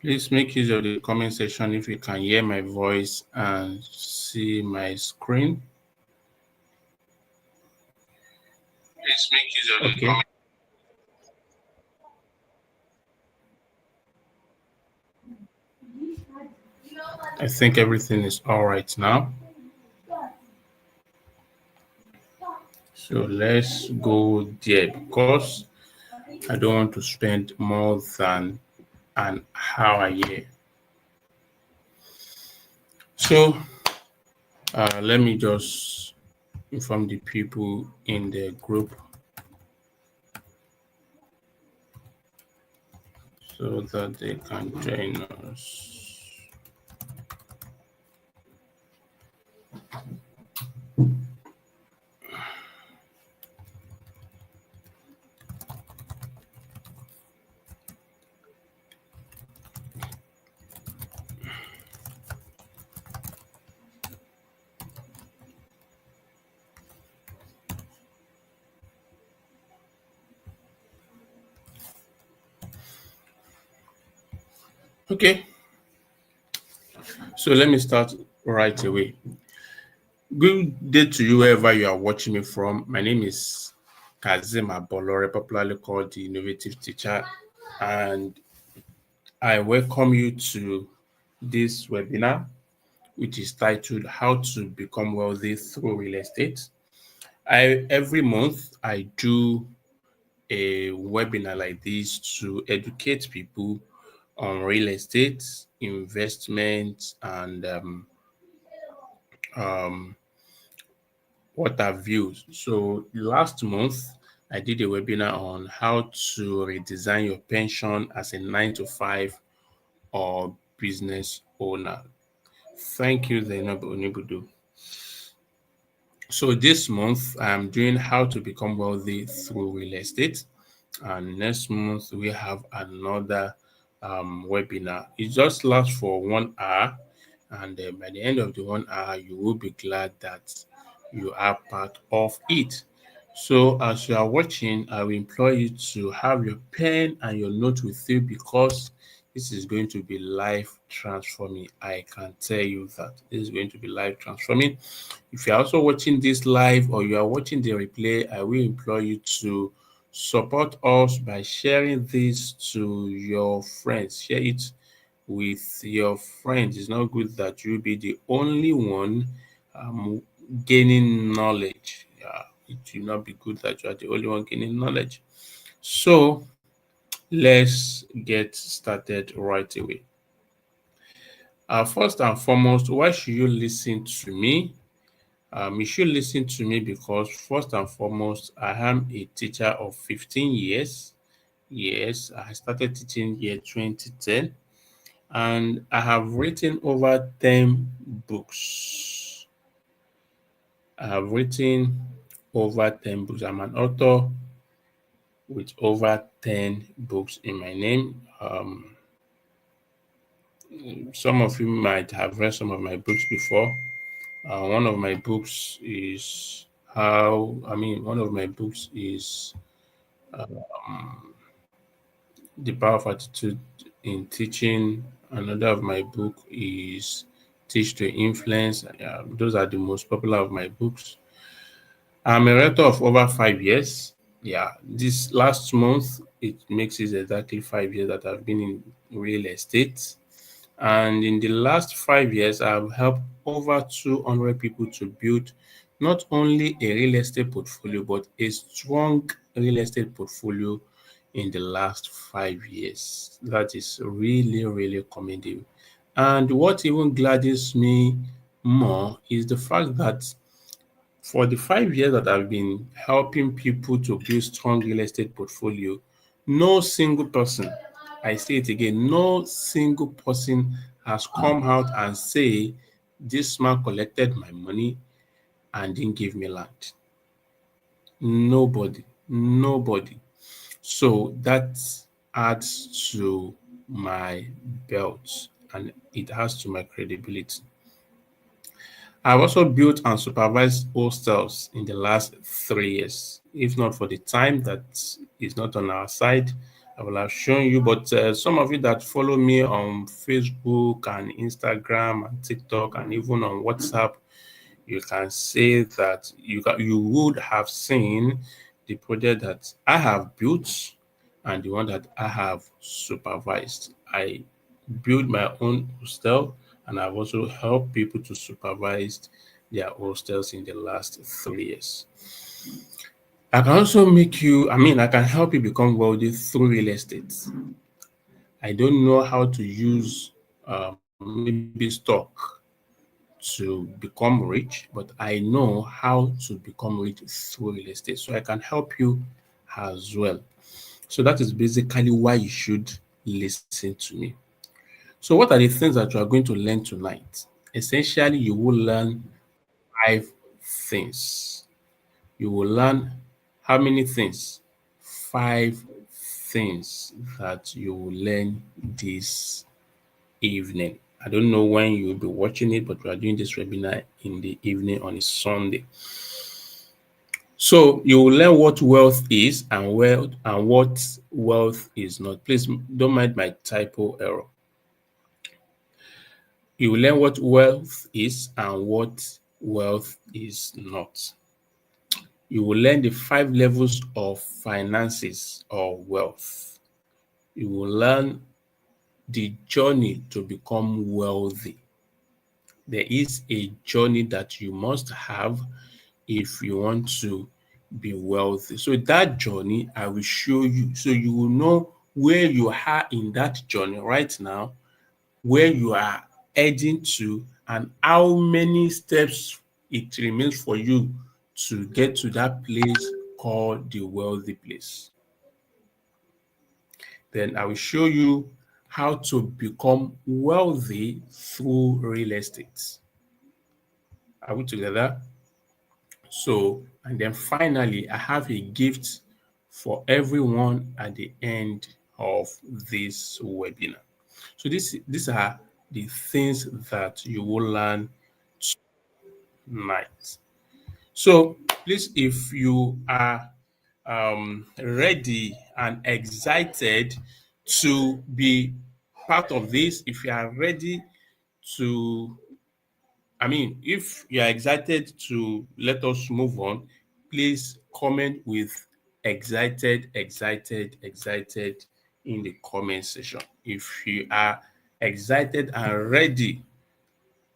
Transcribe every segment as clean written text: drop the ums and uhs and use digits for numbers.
Please make use of the comment section if you can hear my voice and see my screen. Please make use of the comment. I think everything is all right now. So let's go there because I don't want to spend more than an hour here. So let me just inform the people in the group so that they can join us. Okay, so let me start right away. Good day to you wherever you are watching me from. My name is Kazim Abolore, popularly called the Innovative Teacher, and I welcome you to this webinar, which is titled How to Become Wealthy Through Real Estate. Every month I do a webinar like this to educate people on real estate, investment, and what are views. So last month I did a webinar on how to redesign your pension as a 9 to 5 or business owner. Thank you, Zainab Onibudu. So this month I'm doing how to become wealthy through real estate, and next month we have another webinar. It just lasts for 1 hour, and by the end of the 1 hour you will be glad that you are part of it. So as you are watching, I will implore you to have your pen and your note with you because this is going to be life transforming. I can tell you that this is going to be life transforming. If you are also watching this live or you are watching the replay, I will implore you to support us by sharing this to your friends. Share it with your friends. It's not good that you be the only one um, gaining knowledge. Yeah, it will not be good that you are the only one gaining knowledge. So let's get started right away. First and foremost, why should you listen to me? You should listen to me because first and foremost, I am a teacher of 15 years. Yes, I started teaching year 2010 and I have written over 10 books. I have written over 10 books. I'm an author with over 10 books in my name. Some of you might have read some of my books before. One of my books is one of my books is The Power of Attitude in Teaching. Another of my book is Teach to Influence. Those are the most popular of my books. I'm a writer of over 5 years. Yeah, this last month, it makes it exactly 5 years that I've been in real estate. And in the last 5 years, I've helped over 200 people to build not only a real estate portfolio, but a strong real estate portfolio in the last 5 years. That is really, really commendable. And what even gladdens me more is the fact that for the 5 years that I've been helping people to build strong real estate portfolio, no single person, I say it again, no single person has come out and say this man collected my money and didn't give me land. Nobody, nobody. So that adds to my belt and it adds to my credibility. I've also built and supervised hostels in the last 3 years. If not for the time that is not on our side, I will have shown you, but some of you that follow me on Facebook and Instagram and TikTok and even on WhatsApp, you can say that you would have seen the project that I have built and the one that I have supervised. I built my own hostel and I've also helped people to supervise their hostels in the last 3 years. I can also I can help you become wealthy through real estate. I don't know how to use maybe stock to become rich, but I know how to become rich through real estate. So I can help you as well. So that is basically why you should listen to me. So what are the things that you are going to learn tonight? Essentially, you will learn 5 things. You will learn how many things? 5 things that you will learn this evening. I don't know when you'll be watching it, but we are doing this webinar in the evening on a Sunday. So you will learn what wealth is and what wealth is not. Please don't mind my typo error. You will learn what wealth is and what wealth is not. You will learn the 5 levels of finances or wealth. You will learn the journey to become wealthy. There is a journey that you must have if you want to be wealthy. So that journey, I will show you. So you will know where you are in that journey right now, where you are heading to, and how many steps it remains for you to get to that place called the wealthy place. Then I will show you how to become wealthy through real estate. Are we together? So, and then finally, I have a gift for everyone at the end of this webinar. So these are the things that you will learn tonight. So please, if you are ready and excited to be part of this, if you are ready to if you are excited to let us move on, please comment with excited in the comment section. If you are excited and ready,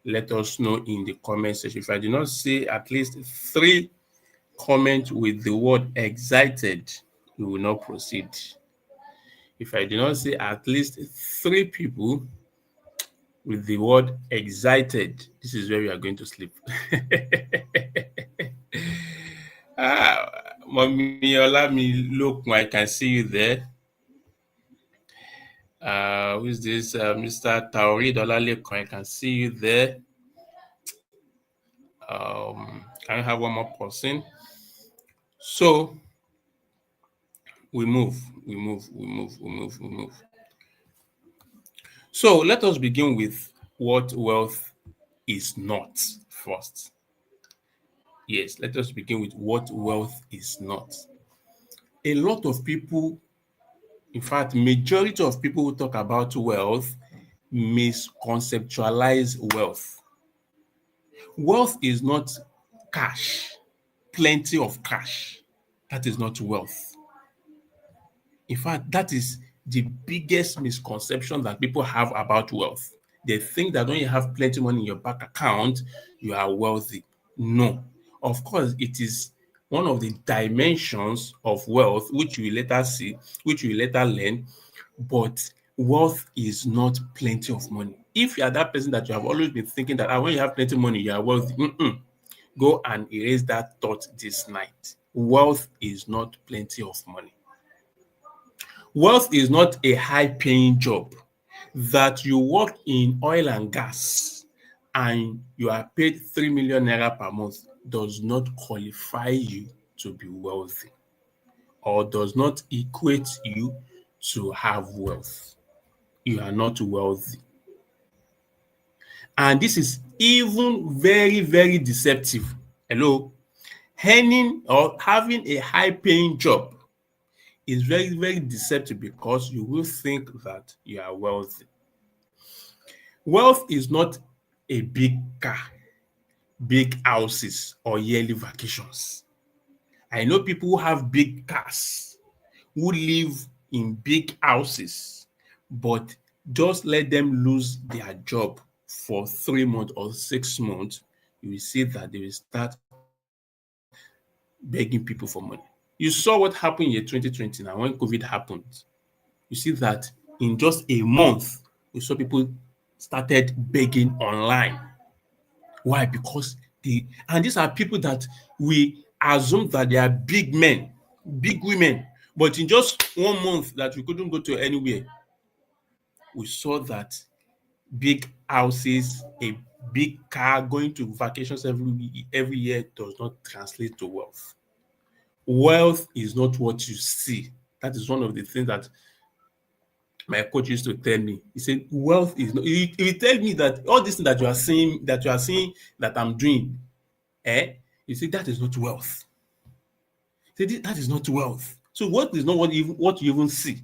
let us know in the comment section. If I do not see at least 3 comments with the word excited, we will not proceed. If I do not see at least 3 people with the word excited, this is where we are going to sleep. Mommy Olami Lokun, I can see you there. Who is this? Mr. Taori Dolalekon, I can see you there. Can I have one more person? So we move. So let us begin with what wealth is not first. Yes, let us begin with what wealth is not. A lot of people, in fact, majority of people who talk about wealth misconceptualize wealth. Wealth is not cash, plenty of cash. That is not wealth. In fact, that is the biggest misconception that people have about wealth. They think that when you have plenty money in your bank account, you are wealthy. No. Of course, it is one of the dimensions of wealth, which we later see, which we later learn, but wealth is not plenty of money. If you are that person that you have always been thinking that when you have plenty of money, you are wealthy, go and erase that thought this night. Wealth is not plenty of money. Wealth is not a high-paying job that you work in oil and gas and you are paid 3 million naira per month does not qualify you to be wealthy or does not equate you to have wealth. You are not wealthy. And this is even very, very deceptive. Hello? Earning or having a high-paying job is very, very deceptive because you will think that you are wealthy. Wealth is not a big car, big houses, or yearly vacations. I know people who have big cars, who live in big houses, but just let them lose their job for 3 months or 6 months, you will see that they will start begging people for money. You saw what happened in 2020 now when COVID happened. You see that in just a month, we saw people started begging online. Why? Because these are people that we assume that they are big men, big women, but in just 1 month that we couldn't go to anywhere, we saw that big houses, a big car, going to vacations every year does not translate to wealth. Wealth is not what you see. That is one of the things that my coach used to tell me. He said, wealth is not, he tell me that all this thing that you are seeing that I'm doing, you see, that is not wealth. He said, that is not wealth. So wealth is not what you even see.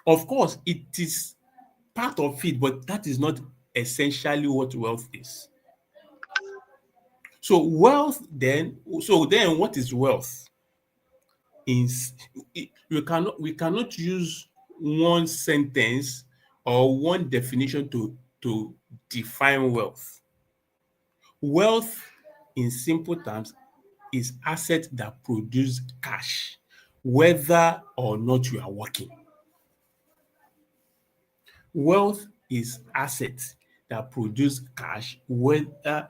Of course, it is part of it, but that is not essentially what wealth is. So what is wealth? Is we cannot use one sentence or one definition to define wealth. Wealth, in simple terms, is assets that produce cash, whether or not you are working. Wealth is assets that produce cash, whether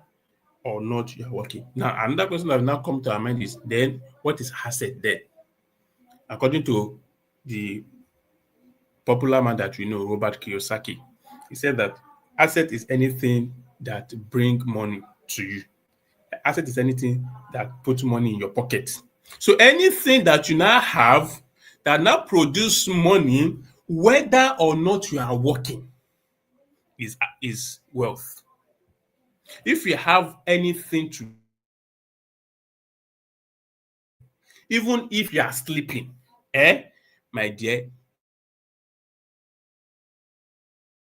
or not you are working. Now, another question that will now come to our mind is then what is asset then? According to the popular man that we know, Robert Kiyosaki, he said that asset is anything that bring money to you. Asset is anything that puts money in your pocket. So anything that you now have that now produce money, whether or not you are working, is wealth. If you have anything to, even if you are sleeping, my dear,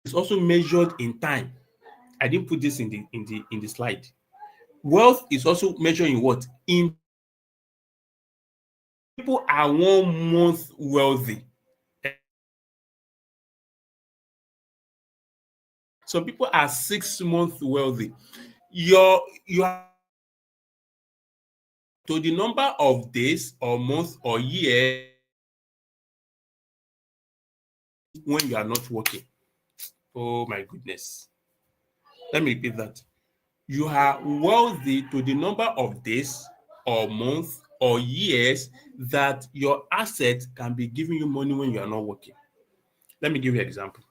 it's also measured in time. I didn't put this in the slide. Wealth is also measured in what? In people are 1 month wealthy. Some people are 6 months wealthy. You are to the number of days or months or year when you are not working. Oh my goodness. Let me repeat that. You are wealthy to the number of days or months or years that your assets can be giving you money when you are not working. Let me give you an example.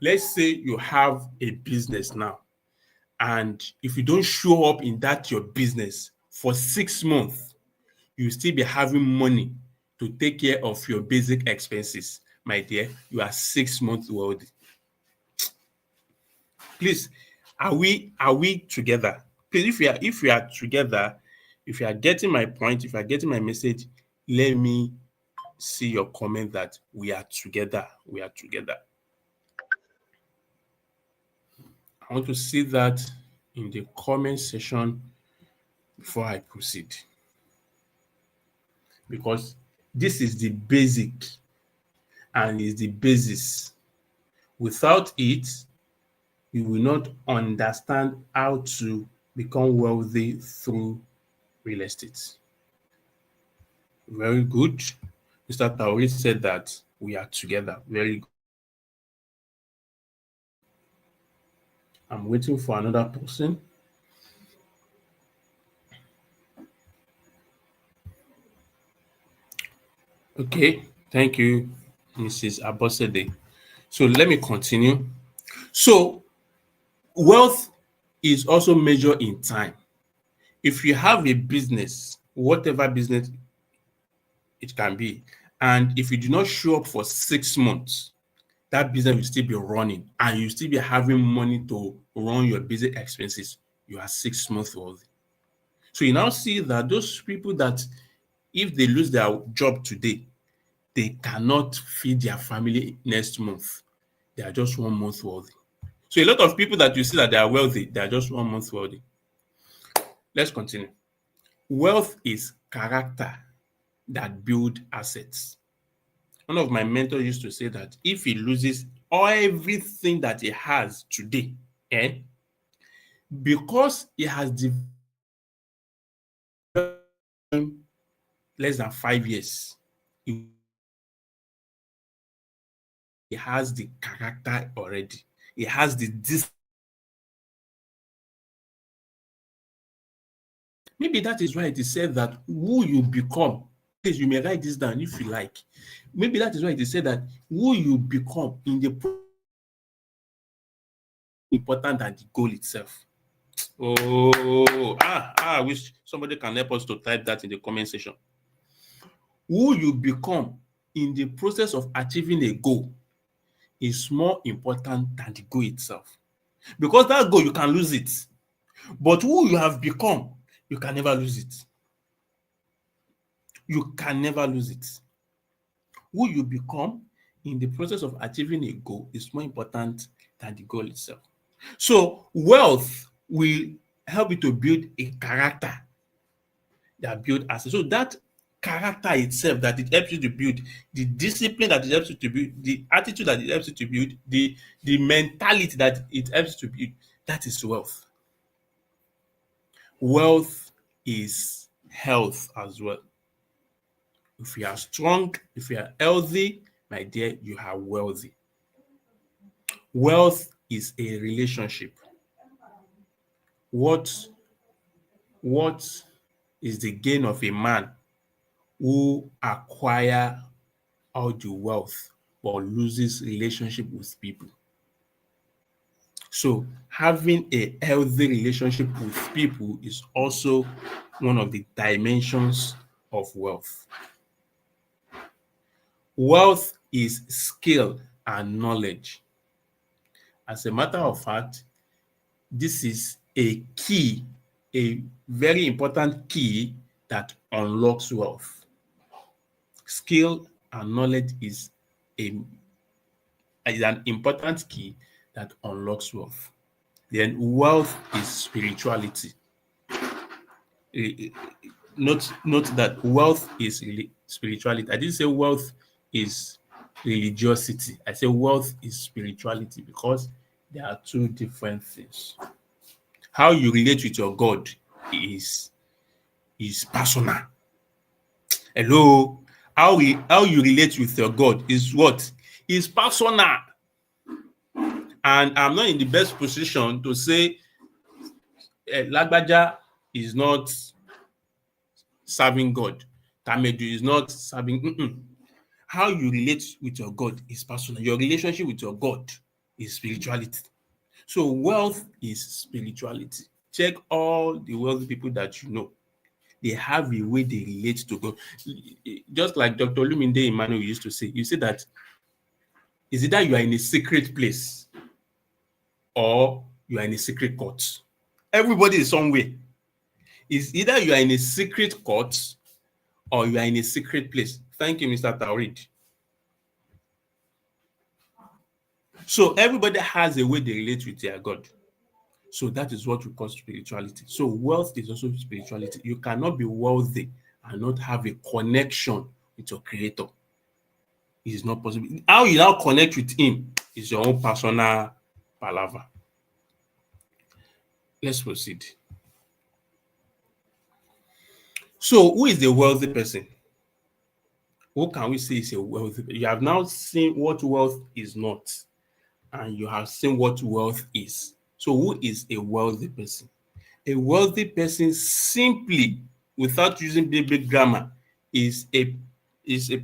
Let's say you have a business now, and if you don't show up in that your business for 6 months, you still be having money to take care of your basic expenses. My dear, you are 6 months wealthy. Please, are we together? Please, if we are together, if you are getting my point, if you are getting my message, let me see your comment that we are together. We are together. I want to see that in the comment section before I proceed, because this is the basic and is the basis. Without it, you will not understand how to become wealthy through real estate. Very good. Mr. Tauri said that we are together. Very good. I'm waiting for another person. Okay, thank you, Mrs. Abosede. So let me continue. So wealth is also measured in time. If you have a business, whatever business it can be, and if you do not show up for 6 months, that business will still be running and you still be having money to run your basic expenses. You are 6 months wealthy. So you now see that those people that if they lose their job today, they cannot feed their family next month. They are just 1 month wealthy. So a lot of people that you see that they are wealthy, they are just 1 month wealthy. Let's continue. Wealth is character that build assets. One of my mentors used to say that if he loses everything that he has today, because he has developed less than 5 years, he has the character already. He has the discipline. Maybe that is why it is said that who you become, you may write this down if you like. Maybe that is why it is said that who you become in the important than the goal itself. I wish somebody can help us to type that in the comment section. Who you become in the process of achieving a goal is more important than the goal itself. Because that goal, you can lose it. But who you have become, you can never lose it. You can never lose it. Who you become in the process of achieving a goal is more important than the goal itself. So wealth will help you to build a character that build assets. So that character itself that it helps you to build, the discipline that it helps you to build, the attitude that it helps you to build, the mentality that it helps you to build, that is wealth. Wealth is health as well. If you are strong, if you are healthy, my dear, you are wealthy. Wealth is a relationship. What is the gain of a man who acquire all the wealth but loses relationship with people? So having a healthy relationship with people is also one of the dimensions of wealth. Wealth is skill and knowledge. As a matter of fact, this is a key, a very important key that unlocks wealth. Skill and knowledge is an important key that unlocks wealth. Then wealth is spirituality. Note that wealth is spirituality. I didn't say wealth is religiosity. I say wealth is spirituality because there are two different things. How you relate with your God is personal. Hello. How you relate with your God is what? Is personal. And I'm not in the best position to say Lagbaja is not serving God. Tamedu is not serving. How you relate with your God is personal. Your relationship with your God is spirituality. So wealth is spirituality. Check all the wealthy people that you know. They have a way they relate to God. Just like Dr. Luminde Emmanuel used to say, you say that is either you are in a secret place or you are in a secret court. Everybody is somewhere. It's either you are in a secret court or you are in a secret place. Thank you, Mr. Taurid. So everybody has a way they relate with their God. So that is what we call spirituality. So wealth is also spirituality. You cannot be wealthy and not have a connection with your creator. It is not possible. How you now connect with him is your own personal palaver. Let's proceed. So who is the wealthy person? Who can we say is a wealthy person? You have now seen what wealth is not, and you have seen what wealth is. So who is a wealthy person? A wealthy person, simply, without using big grammar, is a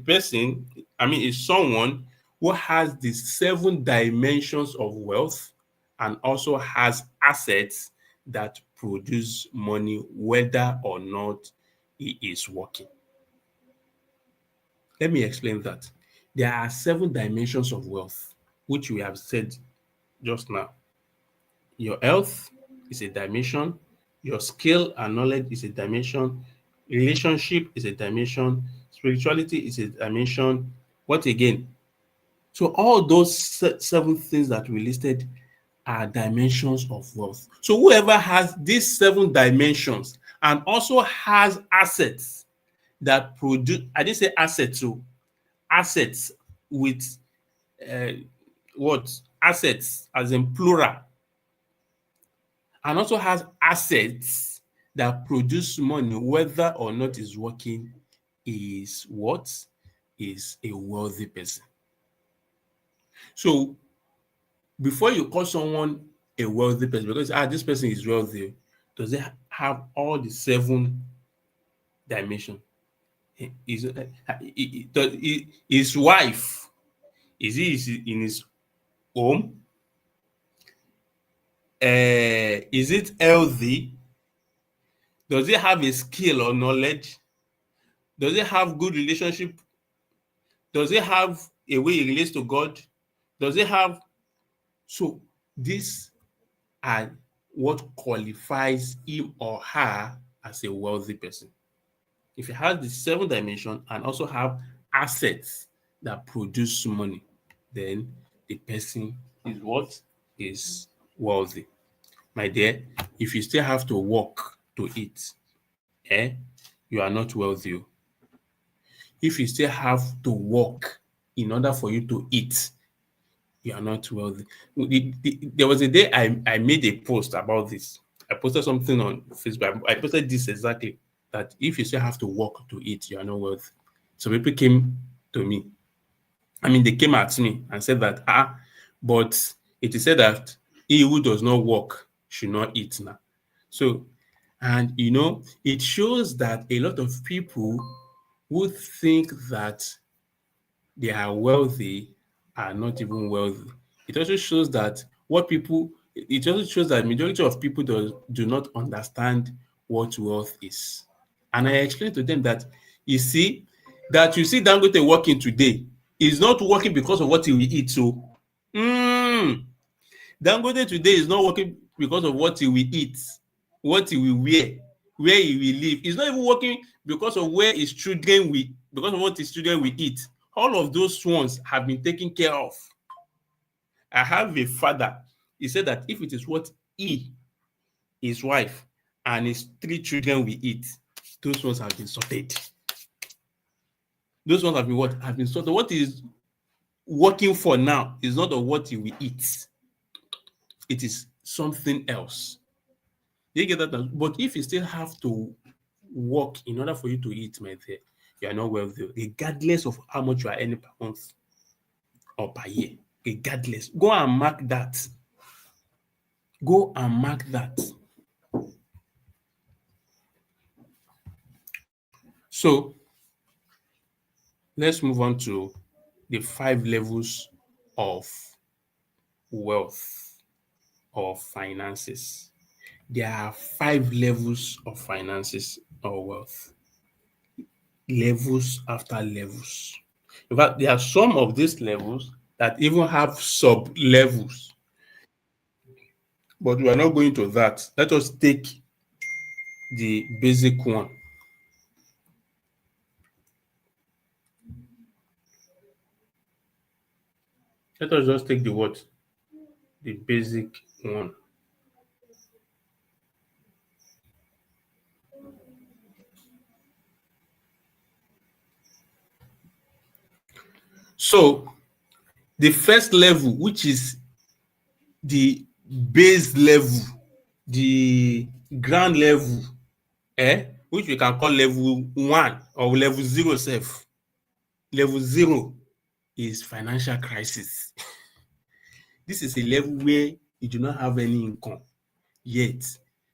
person, is someone who has the 7 dimensions of wealth and also has assets that produce money whether or not he is working. Let me explain that. There are 7 dimensions of wealth, which we have said just now. Your health is a dimension, your skill and knowledge is a dimension, relationship is a dimension, spirituality is a dimension, What again? So all those seven things that we listed are dimensions of wealth. So whoever has these seven dimensions and also has assets that produce, I didn't say assets, so assets with uh, what? Assets as in plural, and also has assets that produce money, whether or not is working, is what? Is a wealthy person. So before you call someone a wealthy person, because this person is wealthy, does it have all the seven dimensions? His wife, is he in his home? Is it healthy? Does he have a skill or knowledge? Does he have good relationship? Does he have a way he relates to God? Does he have? So these are what qualifies him or her as a wealthy person. If he has the seven dimension and also have assets that produce money, then the person is what? Is wealthy. My dear, if you still have to work to eat, you are not wealthy. If you still have to work in order for you to eat, you are not wealthy. There was a day I made a post about this. I posted something on Facebook. I posted this exactly, that if you still have to work to eat, you are not wealthy. So people came to me. I mean, they came at me and said that, but it is said that he who does not work should not eat now. So, and it shows that a lot of people who think that they are wealthy are not even wealthy. It also shows that it also shows that majority of people do not understand what wealth is. And I explained to them that you see Dangote working today is not working because of what he will eat. So Dangote today is not working because of what he will eat, what he will wear, where he will live. He's not even working because of because of what his children will eat. All of those ones have been taken care of. I have a father. He said that if it is what he, his wife, and his three children will eat, those ones have been sorted. Those ones have been what? Have been sorted. What is working for now is not of what he will eat. It is something else. You get that? But if you still have to work in order for you to eat, my dear, you are not wealthy, regardless of how much you are earning per month or per year. Regardless. Go and mark that. Go and mark that. So let's move on to the 5 levels of wealth or finances. There are 5 levels of finances or wealth. Levels after levels. In fact, there are some of these levels that even have sub levels, but we are not going to that. Let us take the basic one. Let us just take the basic one. So the first level, which is the base level, the ground level, which we can call level 1 or level 0 self. Level 0 is financial crisis. This is a level where you do not have any income, yet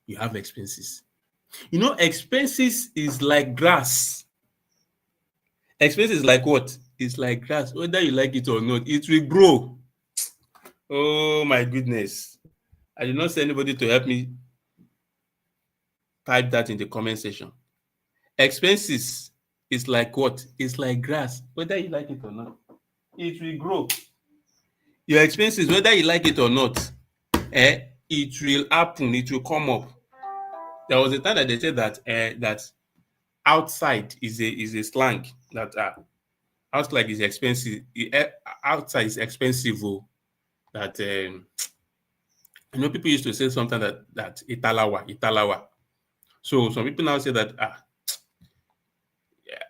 you have expenses. Expenses is like grass. Expenses is like what? It's like grass. Whether you like it or not, it will grow. Oh my goodness. I did not see anybody to help me type that in the comment section. Expenses is like what? It's like grass. Whether you like it or not, it will grow. Your expenses, whether you like it or not, it will happen. It will come up. There was a time that they said that that outside is a slang that outside is expensive. Outside is expensive. Oh, that people used to say something that italawa. So some people now say that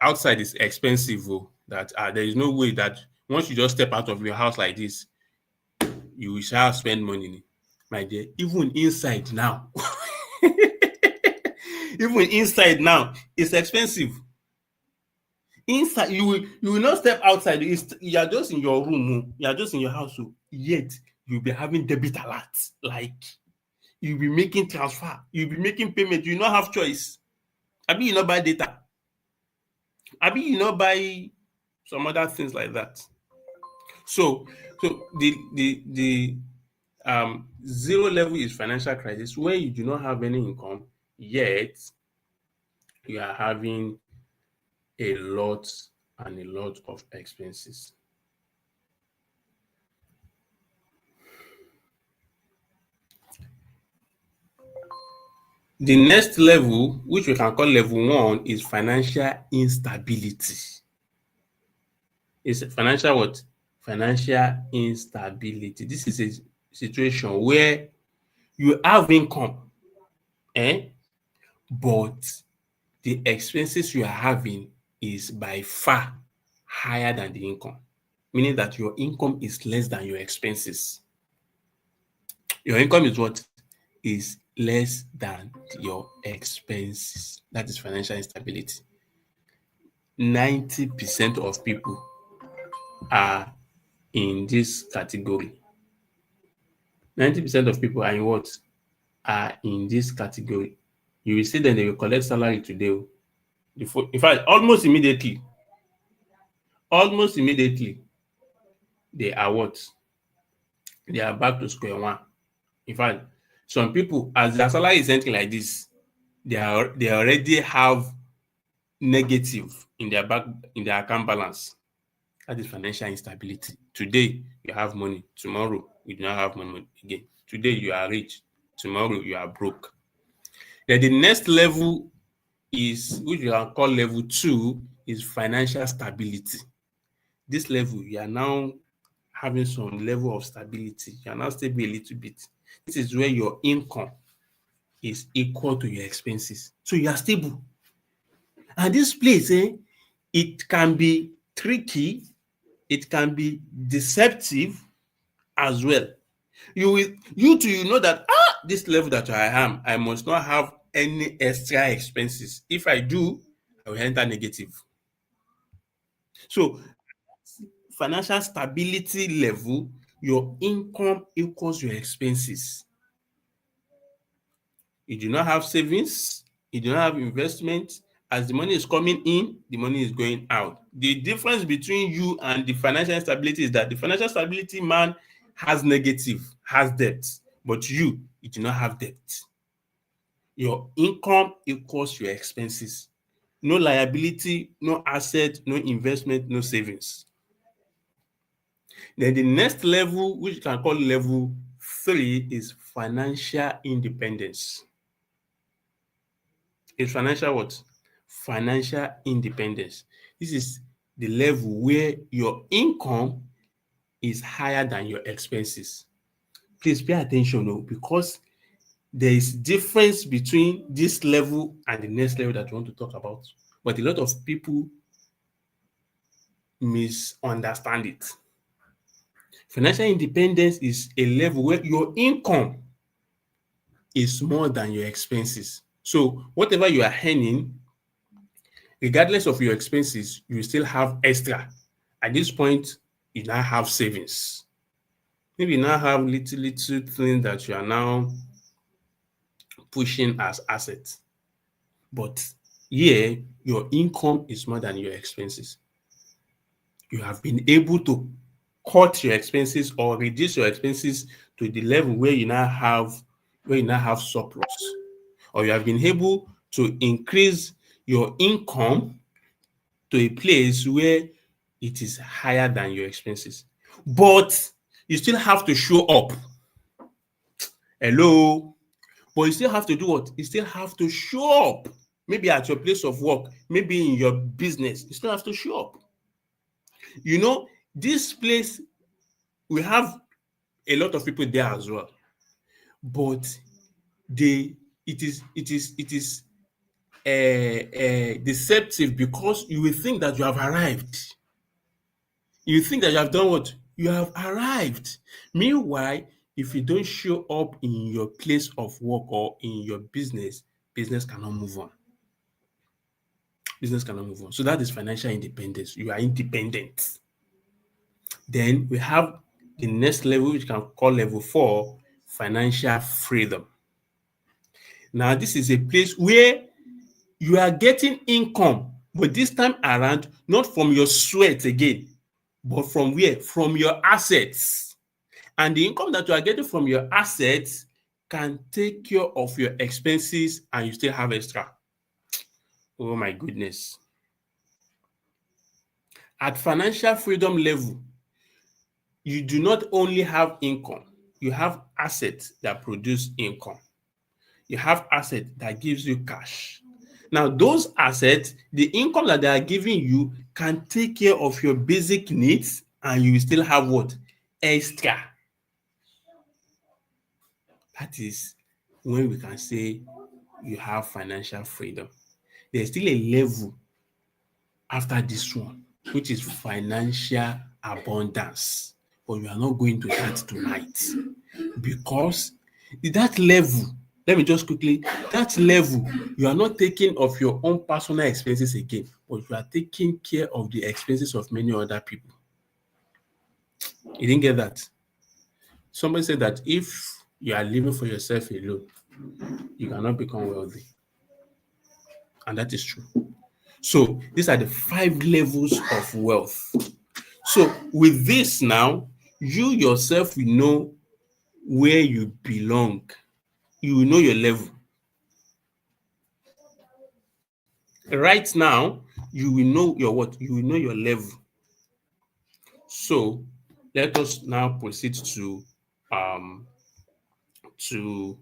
outside is expensive. Oh, that there is no way that once you just step out of your house like this, you shall spend money. My dear, even inside now, even inside now, it's expensive. Inside, you will not step outside. You are just in your room, you are just in your house, yet you'll be having debit alerts. Like you'll be making transfer, you'll be making payment. You not have choice. Abi you not buy data. Abi you not buy some other things like that. So the zero level is financial crisis where you do not have any income, yet you are having a lot and a lot of expenses. The next level, which we can call level 1, is financial instability. It's financial what? Financial instability. This is a situation where you have income, but the expenses you are having is by far higher than the income, meaning that your income is less than your expenses. Your income is what? Is less than your expenses. That is financial instability. 90% of people are in this category. 90% of people are in what? Are in this category. You will see them, they will collect salary today. In fact, almost immediately, they are what? They are back to square one. In fact, some people, as their salary is entering like this, they already have negative in their account balance. That is financial instability. Today you have money, tomorrow you do not have money again. Today you are rich, tomorrow you are broke. Then the next level is, which we can call level 2, is financial stability. This level, you are now having some level of stability. You are now stable a little bit. This is where your income is equal to your expenses. So you are stable. And this place, it can be tricky, it can be deceptive as well. You too, you know that this level that I am, I must not have any extra expenses. If I do, I will enter negative. So financial stability level, your income equals your expenses. You do not have savings, you do not have investment. As the money is coming in, the money is going out. The difference between you and the financial instability is that the financial stability man has negative, has debt, but you do not have debt. Your income equals your expenses. No liability, no asset, no investment, no savings. Then the next level, which you can call level 3, is financial independence. It's financial what? Financial independence. This is the level where your income is higher than your expenses. Please pay attention, because there is difference between this level and the next level that we want to talk about. But a lot of people misunderstand it. Financial independence is a level where your income is more than your expenses. So whatever you are earning, regardless of your expenses, you still have extra. At this point, you now have savings. Maybe you now have little things that you are now pushing as assets. But here, your income is more than your expenses. You have been able to cut your expenses or reduce your expenses to the level where you now have surplus, or you have been able to increase your income to a place where it is higher than your expenses. But you still have to show up. Hello? But you still have to do what? You still have to show up. Maybe at your place of work, maybe in your business, you still have to show up. You know, this place, we have a lot of people there as well, but it is deceptive, because you will think that you have arrived. You think that you have done what? You have arrived. Meanwhile, if you don't show up in your place of work or in your business, business cannot move on. Business cannot move on. So that is financial independence. You are independent. Then we have the next level, which we can call level 4, financial freedom. Now, this is a place where you are getting income, but this time around, not from your sweat again, but from where? From your assets. And the income that you are getting from your assets can take care of your expenses and you still have extra. Oh my goodness. At financial freedom level, you do not only have income, you have assets that produce income. You have assets that gives you cash. Now, those assets, the income that they are giving you can take care of your basic needs, and you will still have what? Extra. That is when we can say you have financial freedom. There's still a level after this one, which is financial abundance. But we are not going to that tonight, because that level, let me just quickly, that level, you are not taking of your own personal expenses again, but you are taking care of the expenses of many other people. You didn't get that? Somebody said that if you are living for yourself alone, you cannot become wealthy. And that is true. So these are the 5 levels of wealth. So with this now, you yourself will know where you belong. You will know your level. Right now, you will know your what? You will know your level. So let us now proceed um to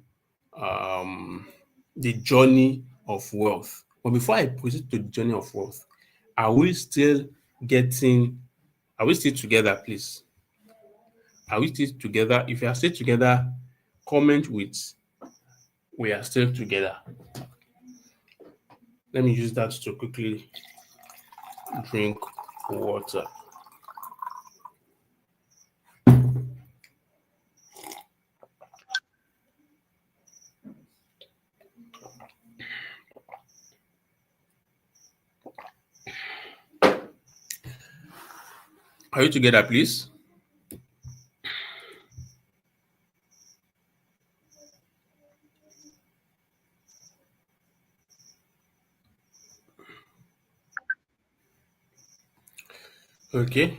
the journey of wealth. But before I proceed to the journey of wealth, are we still getting? Are we still together, please? Are we still together? If you are still together, comment with "we are still together." Let me use that to quickly drink water. Are you together, please? Okay.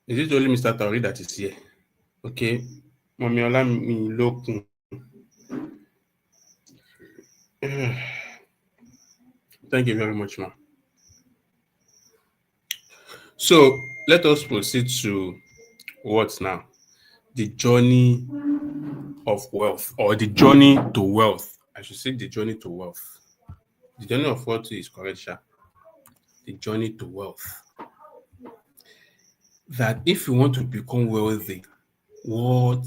Is it only Mr. Tauri that is here? Okay. Mommy Olamilokun. Thank you very much, ma'am. So let us proceed to what now? The journey of wealth, or the journey to wealth. I should say the journey to wealth. The journey of wealth is correct, Sha. The journey to wealth. That if you want to become wealthy, what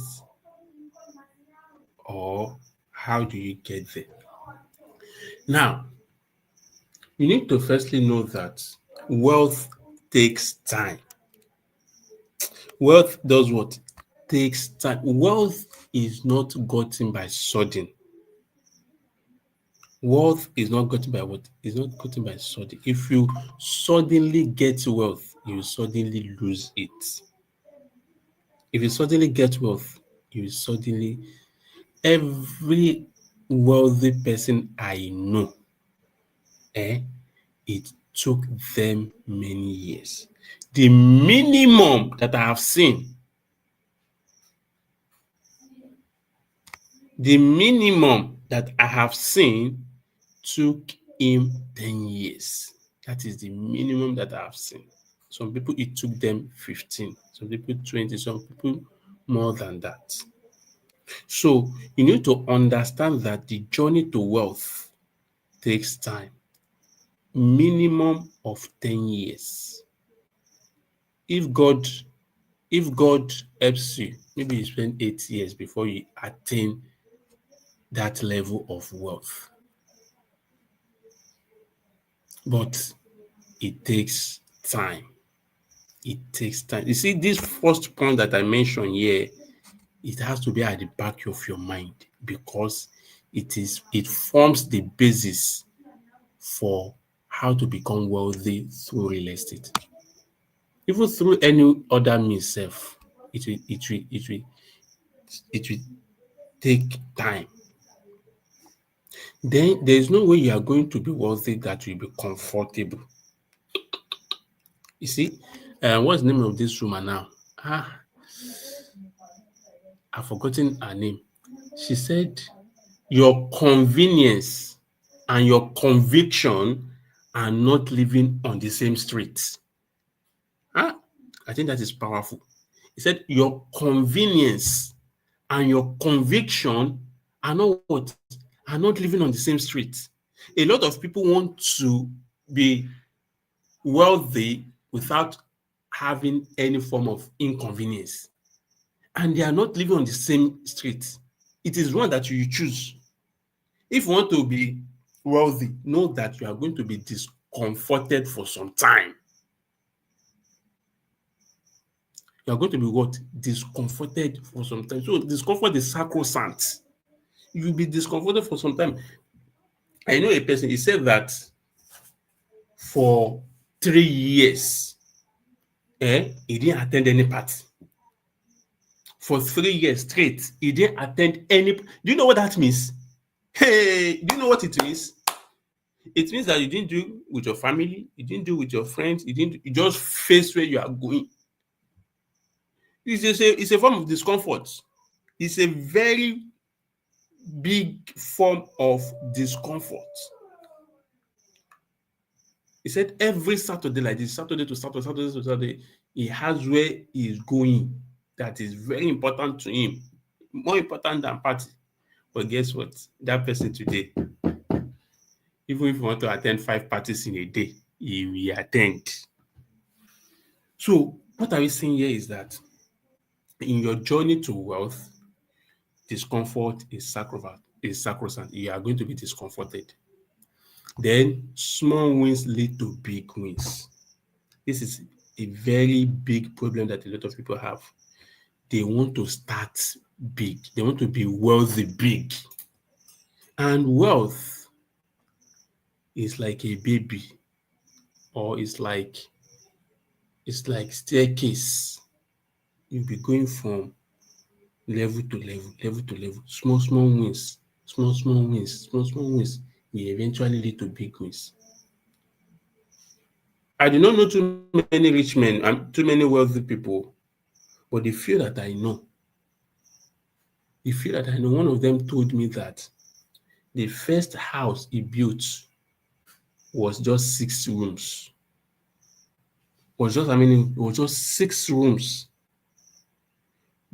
or how do you get there? Now, you need to firstly know that wealth takes time. Wealth does what? Takes time. Wealth is not gotten by sudden. Wealth is not gotten by what? It's not gotten by sudden. If you suddenly get wealth, you suddenly lose it. If you suddenly get wealth, you suddenly, every wealthy person I know, it took them many years. The minimum that I have seen, took him 10 years. That is the minimum that I have seen. Some people, it took them 15, some people 20, some people more than that. So you need to understand that the journey to wealth takes time. minimum of 10 years. If God helps you, maybe you spend 8 years before you attain that level of wealth. But it takes time. It takes time. You see, this first point that I mentioned here, it has to be at the back of your mind because it forms the basis for how to become wealthy through real estate. Even through any other means, it will take time. Then there is no way you are going to be wealthy that will be comfortable. You see, what's the name of this woman now? I've forgotten her name. She said, your convenience and your conviction are not living on the same street. I think that is powerful. He said, your convenience and your conviction are not what? Are not living on the same street. A lot of people want to be wealthy without having any form of inconvenience. And they are not living on the same street. It is one that you choose. If you want to be wealthy, know that you are going to be discomforted for some time. You are going to be what? Discomforted for some time. So discomfort is sacrosanct. You'll be discomforted for some time. I know a person, he said that for 3 years, he didn't attend any party. For 3 years straight, he didn't attend any. Do you know what that means? Hey, do you know what it means? It means that you didn't do with your family, you didn't do with your friends, you just face where you are going. It's a form of discomfort. It's a very big form of discomfort. He said every Saturday like this, Saturday to Saturday, he has where he is going that is very important to him, more important than party. But guess what? That person today, even if you want to attend 5 parties in a day, he will attend. So what are we saying here is that in your journey to wealth, discomfort is sacrosanct. You are going to be discomforted. Then small wins lead to big wins. This is a very big problem that a lot of people have. They want to start big. They want to be wealthy big. And wealth is like a baby, or it's like staircase. You'll be going from level to level, small wins, small wins will eventually lead to big wins. I do not know too many rich men and too many wealthy people, but the few that I know, one of them told me that the first house he built was just 6 rooms. It was just 6 rooms.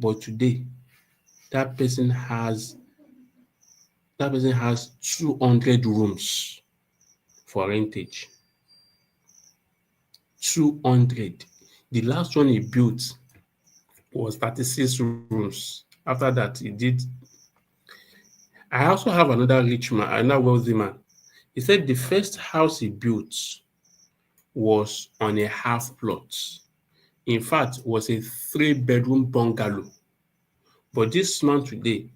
But today, that person has 200 rooms for rentage. 200. The last one he built was 36 rooms. After that, he did. I also have another rich man, another wealthy man. He said the first house he built was on a half plot. In fact, was a 3-bedroom bungalow. But this man today,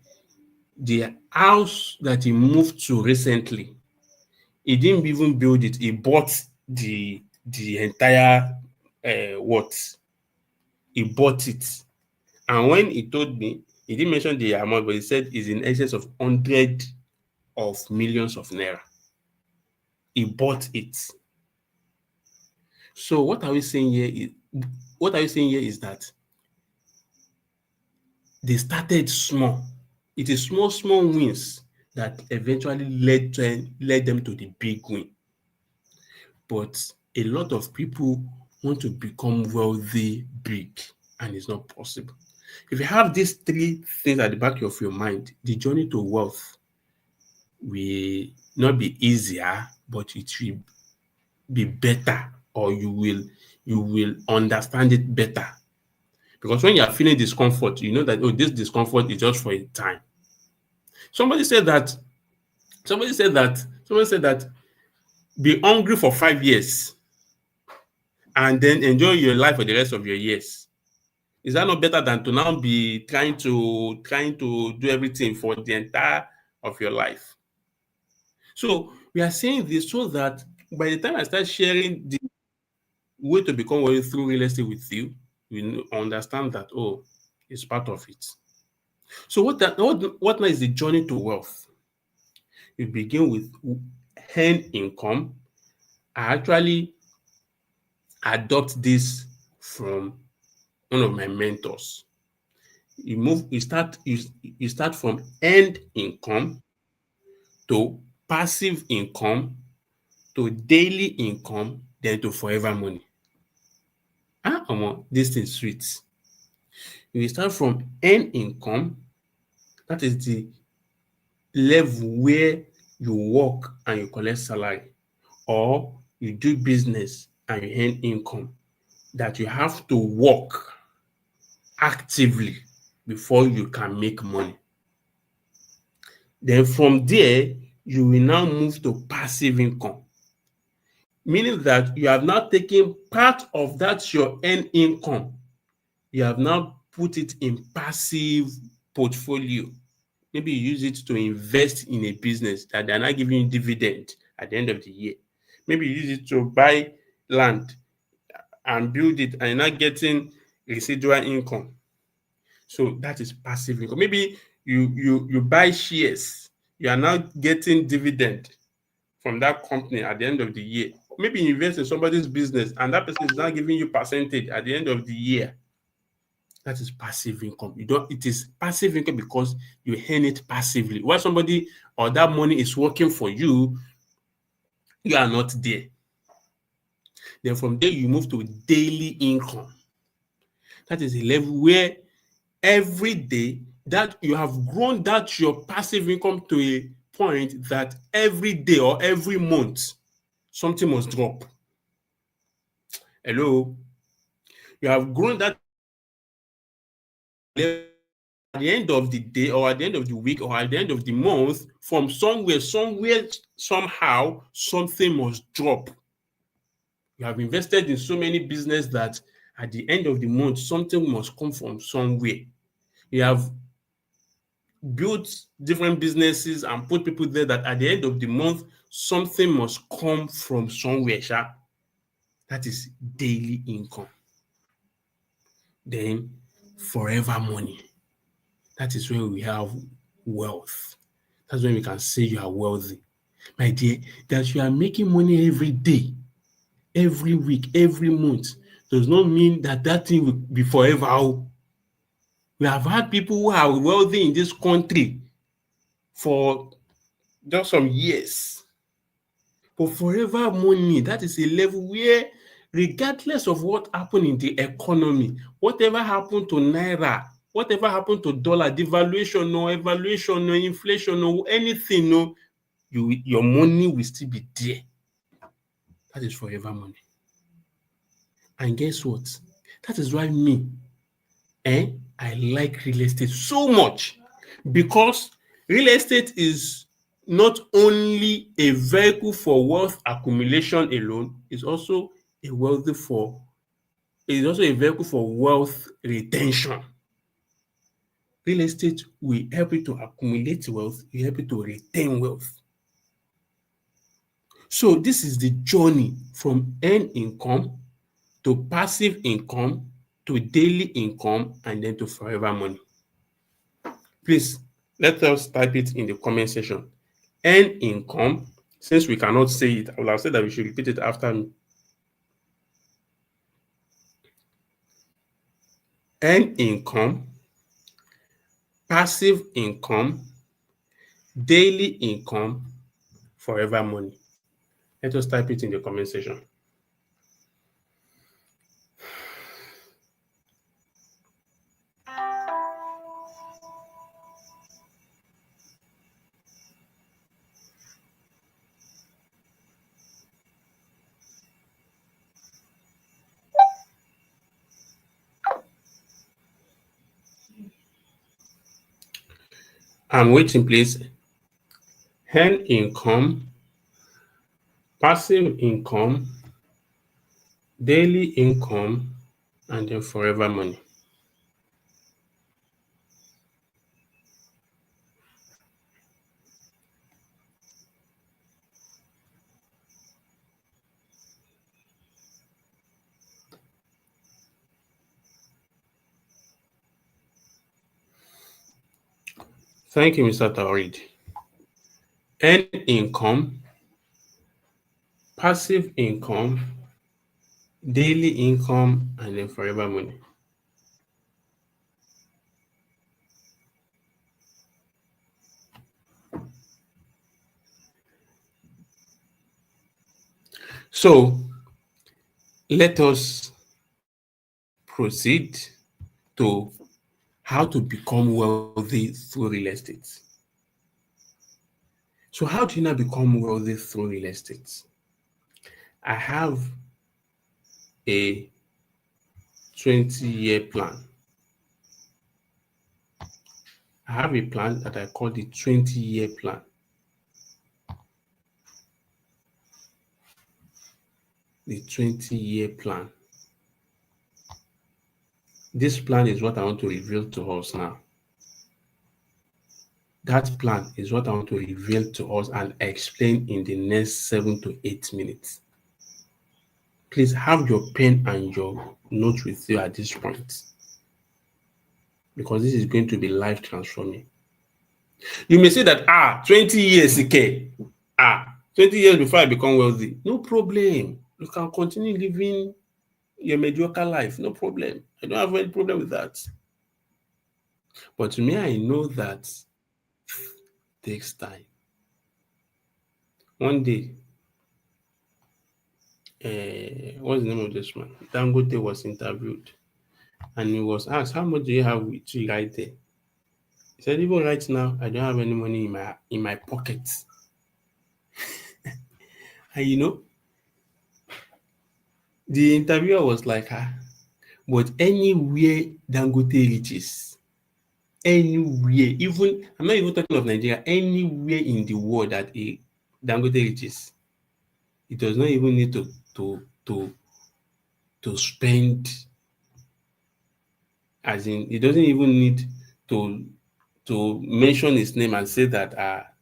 the house that he moved to recently, he didn't even build it. He bought the entire he bought it. And when he told me, he didn't mention the amount, but he said it's in excess of 100 of millions of naira. He bought it. So what are we saying here is that they started small. It is small wins that eventually led them to the big win. But a lot of people want to become wealthy big, and it's not possible. If you have these 3 things at the back of your mind, the journey to wealth will not be easier, but it will be better, or you will understand it better. Because when you are feeling discomfort, you know that, oh, this discomfort is just for a time. Somebody said that somebody said that be hungry for 5 years and then enjoy your life for the rest of your years. Is that not better than to now be trying to do everything for the entire of your life? So we are saying this so that by the time I start sharing the way to become wealthy through real estate with you, you understand that, oh, it's part of it. So what now is the journey to wealth? You begin with earn income. I actually adopt this from one of my mentors. You start from earned income to passive income to daily income, then to forever money. This thing sweet. You start from earned income, that is the level where you work and you collect salary, or you do business and you earn income, that you have to work actively before you can make money. Then from there, you will now move to passive income, meaning that you have now taken part of that your earned income, you have now put it in passive portfolio. Maybe you use it to invest in a business that they are not giving you dividend at the end of the year. Maybe you use it to buy land and build it and you're not getting residual income. So that is passive income. Maybe you buy shares, you are now getting dividend from that company at the end of the year. Maybe you invest in somebody's business and that person is now giving you percentage at the end of the year. That is passive income. It is passive income because you earn it passively. While somebody or that money is working for you, you are not there. Then from there, you move to daily income. That is a level where every day that you have grown that your passive income to a point that every day or every month, something must drop. Hello? You have grown that level at the end of the day or at the end of the week or at the end of the month, from somewhere, somehow, something must drop. You have invested in so many business that at the end of the month, something must come from somewhere. You have built different businesses and put people there that at the end of the month, something must come from somewhere. That is daily income. Then forever money. That is when we have wealth. That's when we can say you are wealthy. My dear, that you are making money every day, every week, every month, does not mean that that thing will be forever. We have had people who are wealthy in this country for just some years. But forever money, that is a level where, regardless of what happened in the economy, whatever happened to naira, whatever happened to dollar, devaluation or evaluation or inflation or anything, your money will still be there. That is forever money. And guess what? That is why I like real estate so much, because real estate is not only a vehicle for wealth accumulation alone, it's also a vehicle for wealth retention. Real estate will help you to accumulate wealth, will help you to retain wealth. So this is the journey from earned income to passive income to daily income and then to forever money. Please let us type it in the comment section. Earn income. Since we cannot say it, I will have said that we should repeat it after me. Earn income, passive income, daily income, forever money. Let us type it in the comment section. I'm waiting, please. Earn income, passive income, daily income, and then forever money. Thank you, Mr. Taurid. Earn income, passive income, daily income, and then forever money. So let us proceed to how to become wealthy through real estate. So how do you now become wealthy through real estate? I have a 20-year plan. I have a plan that I call the 20-year plan. The 20-year plan. This plan is what I want to reveal to us now. That plan is what I want to reveal to us and explain in the next 7 to 8 minutes. Please have your pen and your note with you at this point, because this is going to be life transforming. You may say that 20 years, okay. 20 years before I become wealthy. No problem. You can continue living your mediocre life. No problem. I don't have any problem with that. But to me, I know that it takes time. One day, what's the name of this man? Dangote was interviewed, and he was asked, "How much do you have with you right there?" He said, "Even right now, I don't have any money in my pocket." And the interviewer was like, but anywhere Dangote reaches, anywhere, even I'm not even talking of Nigeria, anywhere in the world that a Dangote reaches, it does not even need to spend, as in, it doesn't even need to mention his name and say that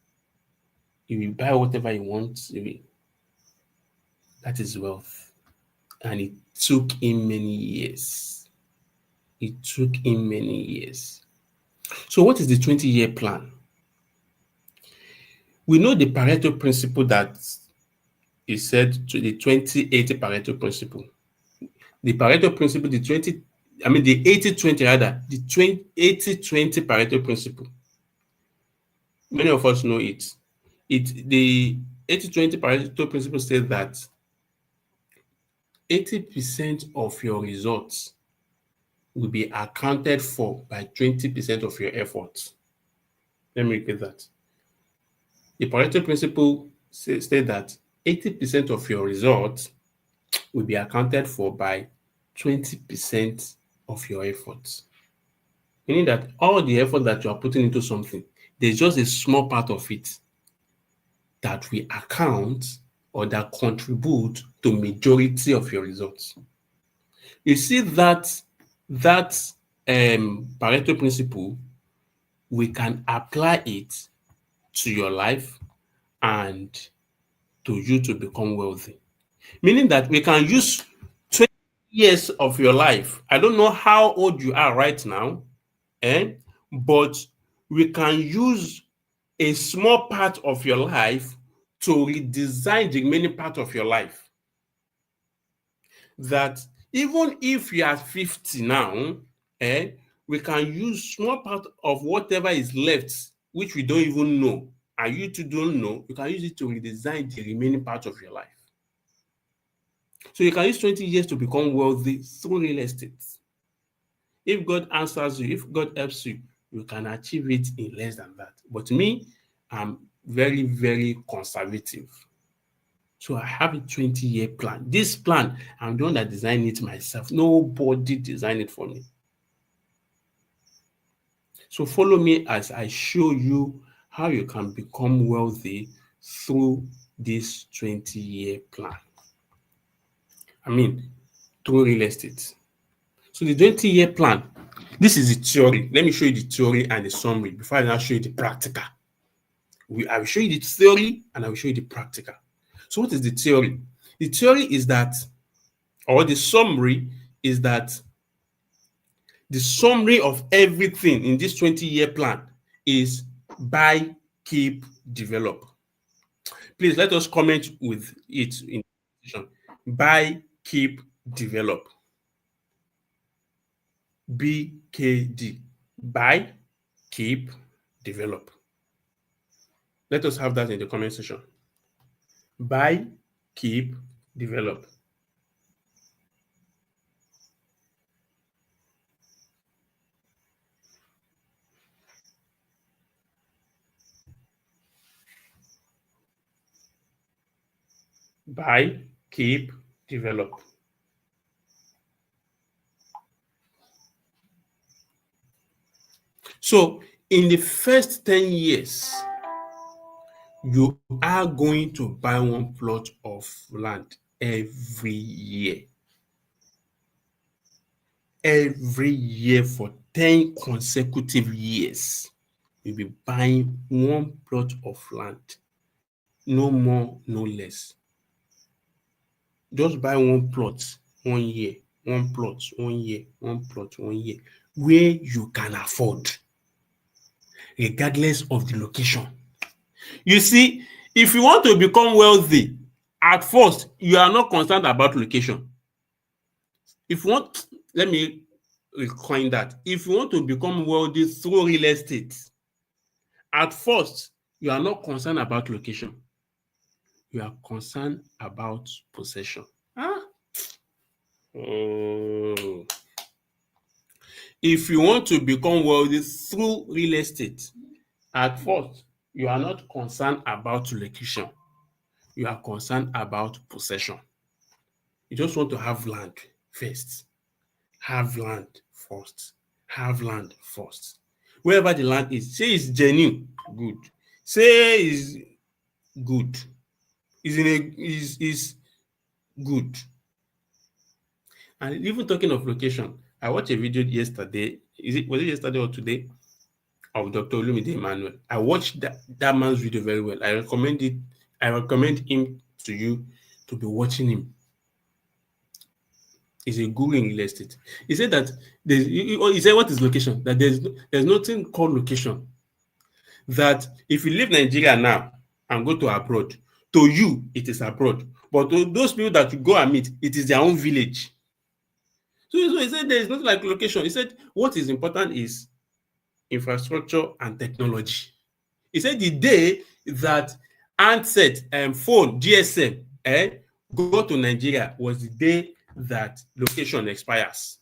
he will buy whatever he wants. That is wealth. And it took him many years. It took him many years. So what is the 20-year plan? We know the Pareto principle that is said to the 20-80 Pareto principle. The Pareto principle, the 80-20 rather, the 80-20 Pareto principle. Many of us know it. The 80-20 Pareto principle says that 80% of your results will be accounted for by 20% of your efforts. Let me repeat that. The Pareto principle states that 80% of your results will be accounted for by 20% of your efforts. Meaning that all the effort that you are putting into something, there's just a small part of it that will account or that contribute to majority of your results. You see that Pareto principle, we can apply it to your life and to you to become wealthy. Meaning that we can use 20 years of your life. I don't know how old you are right now, but we can use a small part of your life to redesign the remaining part of your life. That even if you are 50 now, we can use small part of whatever is left, which we don't even know, and you two don't know, you can use it to redesign the remaining part of your life. So you can use 20 years to become wealthy through real estate. If God answers you, if God helps you, you can achieve it in less than that. But me, I'm very, very conservative. So I have a 20-year plan. This plan, I'm the one that designed it myself. Nobody designed it for me. So follow me as I show you how you can become wealthy through this 20-year plan. I mean, through real estate. So the 20-year plan, this is the theory. Let me show you the theory and the summary before I now show you the practical. I will show you the theory and I will show you the practical. So what is the theory? The theory is that, or the summary is that the summary of everything in this 20-year plan is buy, keep, develop. Please let us comment with it in buy, keep, develop. BKD. Buy, keep, develop. Let us have that in the comment section. Buy, keep, develop. Buy, keep, develop. So in the first 10 years, you are going to buy one plot of land every year. Every year for 10 consecutive years, you'll be buying one plot of land. No more, no less. Just buy one plot 1 year, one plot 1 year, one plot 1 year, where you can afford, regardless of the location. You see, if you want to become wealthy, at first, you are not concerned about location. If you want, let me recoin that. If you want to become wealthy through real estate, at first, you are not concerned about location. You are concerned about possession. Oh. If you want to become wealthy through real estate, at first, you are not concerned about location. You are concerned about possession. You just want to have land first. Have land first. Have land first. Wherever the land is, say it's genuine, good. Say it's good. Is good. And even talking of location, I watched a video yesterday. Was it yesterday or today? Of Dr. Olumide Emmanuel. I watched that man's video very well. I recommend it. I recommend him to you to be watching him. He's a guru in real estate. He said that he said, what is location? That there's nothing called location. That if you leave Nigeria now and go to abroad, to you it is abroad. But to those people that you go and meet, it is their own village. So he said there is nothing like location. He said what is important is infrastructure and technology. He said the day that handset phone GSM go to Nigeria was the day that location expires.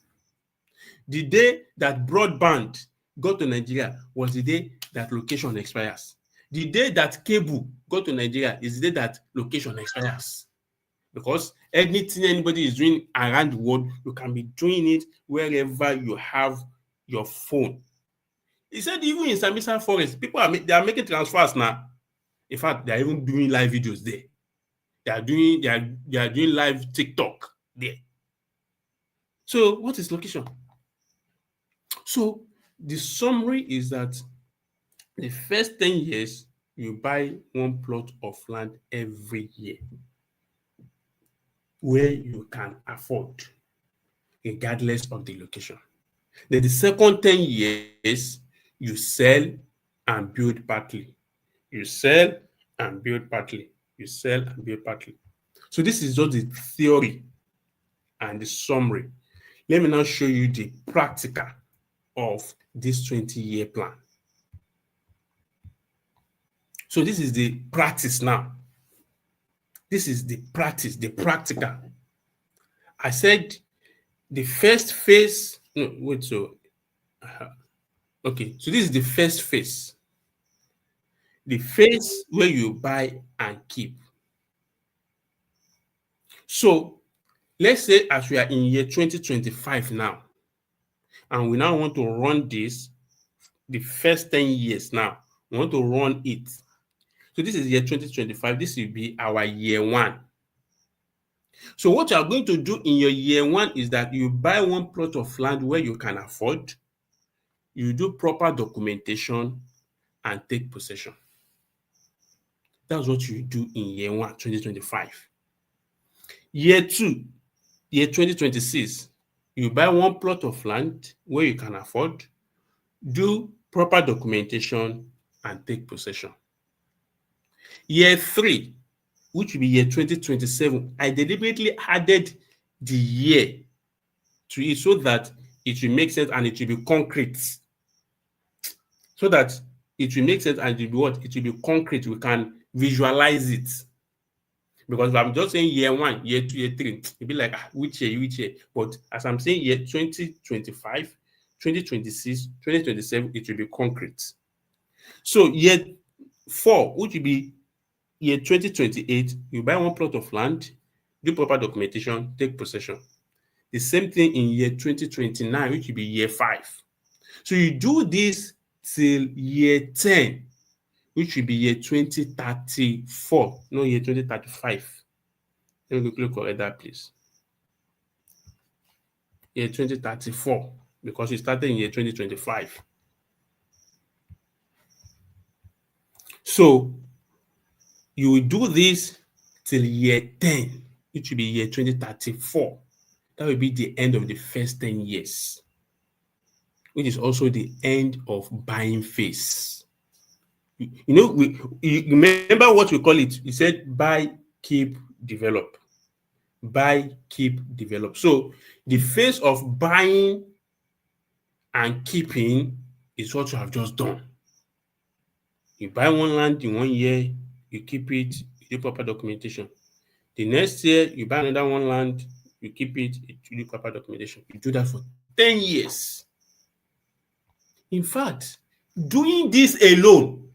The day that broadband got to Nigeria was the day that location expires. The day that cable got to Nigeria is the day that location expires. Because anything anybody is doing around the world, you can be doing it wherever you have your phone. He said even in Sambisa Forest, people are making transfers now. In fact, they are even doing live videos there. They are doing live TikTok there. So what is location? So the summary is that the first 10 years, you buy one plot of land every year where you can afford, regardless of the location. Then the second 10 years, you sell and build partly. You sell and build partly. You sell and build partly. So this is just the theory and the summary. Let me now show you the practical of this 20-year plan. So this is the practice now. This is the practice, the practical. I said the first phase. No, wait. So, okay. So this is the first phase. The phase where you buy and keep. So let's say as we are in year 2025 now, and we now want to run this the first 10 years now. We want to run it. So this is year 2025. This will be our year 1. So what you are going to do in your year 1 is that you buy one plot of land where you can afford, you do proper documentation, and take possession. That's what you do in year 1, 2025. Year 2, year 2026, you buy one plot of land where you can afford, do proper documentation, and take possession. Year 3, which will be year 2027, I deliberately added the year to it so that it will make sense and it will be concrete. So that it will make sense and it will be what? It will be concrete. We can visualize it. Because if I'm just saying year 1, year 2, year 3, it'll be like, which year, which year? But as I'm saying year 2025, 2026, 2027, it will be concrete. So year 4, which will be year 2028, you buy one plot of land, do proper documentation, take possession. The same thing in year 2029, which will be year 5. So you do this till year 10, which will be year 2034, no year 2035. Let me quickly correct that, please. Year 2034, because you started in year 2025. So you will do this till year 10, which will be year 2034. That will be the end of the first 10 years, which is also the end of buying phase. You know, you remember what we call it? We said buy, keep, develop. Buy, keep, develop. So the phase of buying and keeping is what you have just done. You buy one land in 1 year, you keep it, you do proper documentation. The next year, you buy another one land, you keep it, you do proper documentation. You do that for 10 years. In fact, doing this alone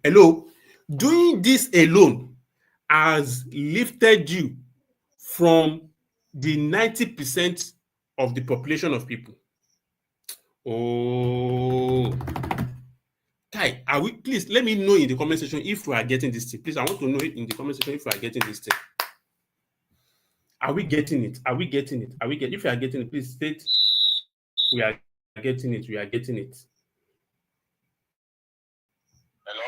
has lifted you from the 90% of the population of people. Oh, Kai, please let me know in the comment section if we are getting this thing. Please, I want to know in the comment section if we are getting this thing. Are we getting it? Are we getting it? If you are getting it, please state we are getting it. We are getting it. Hello?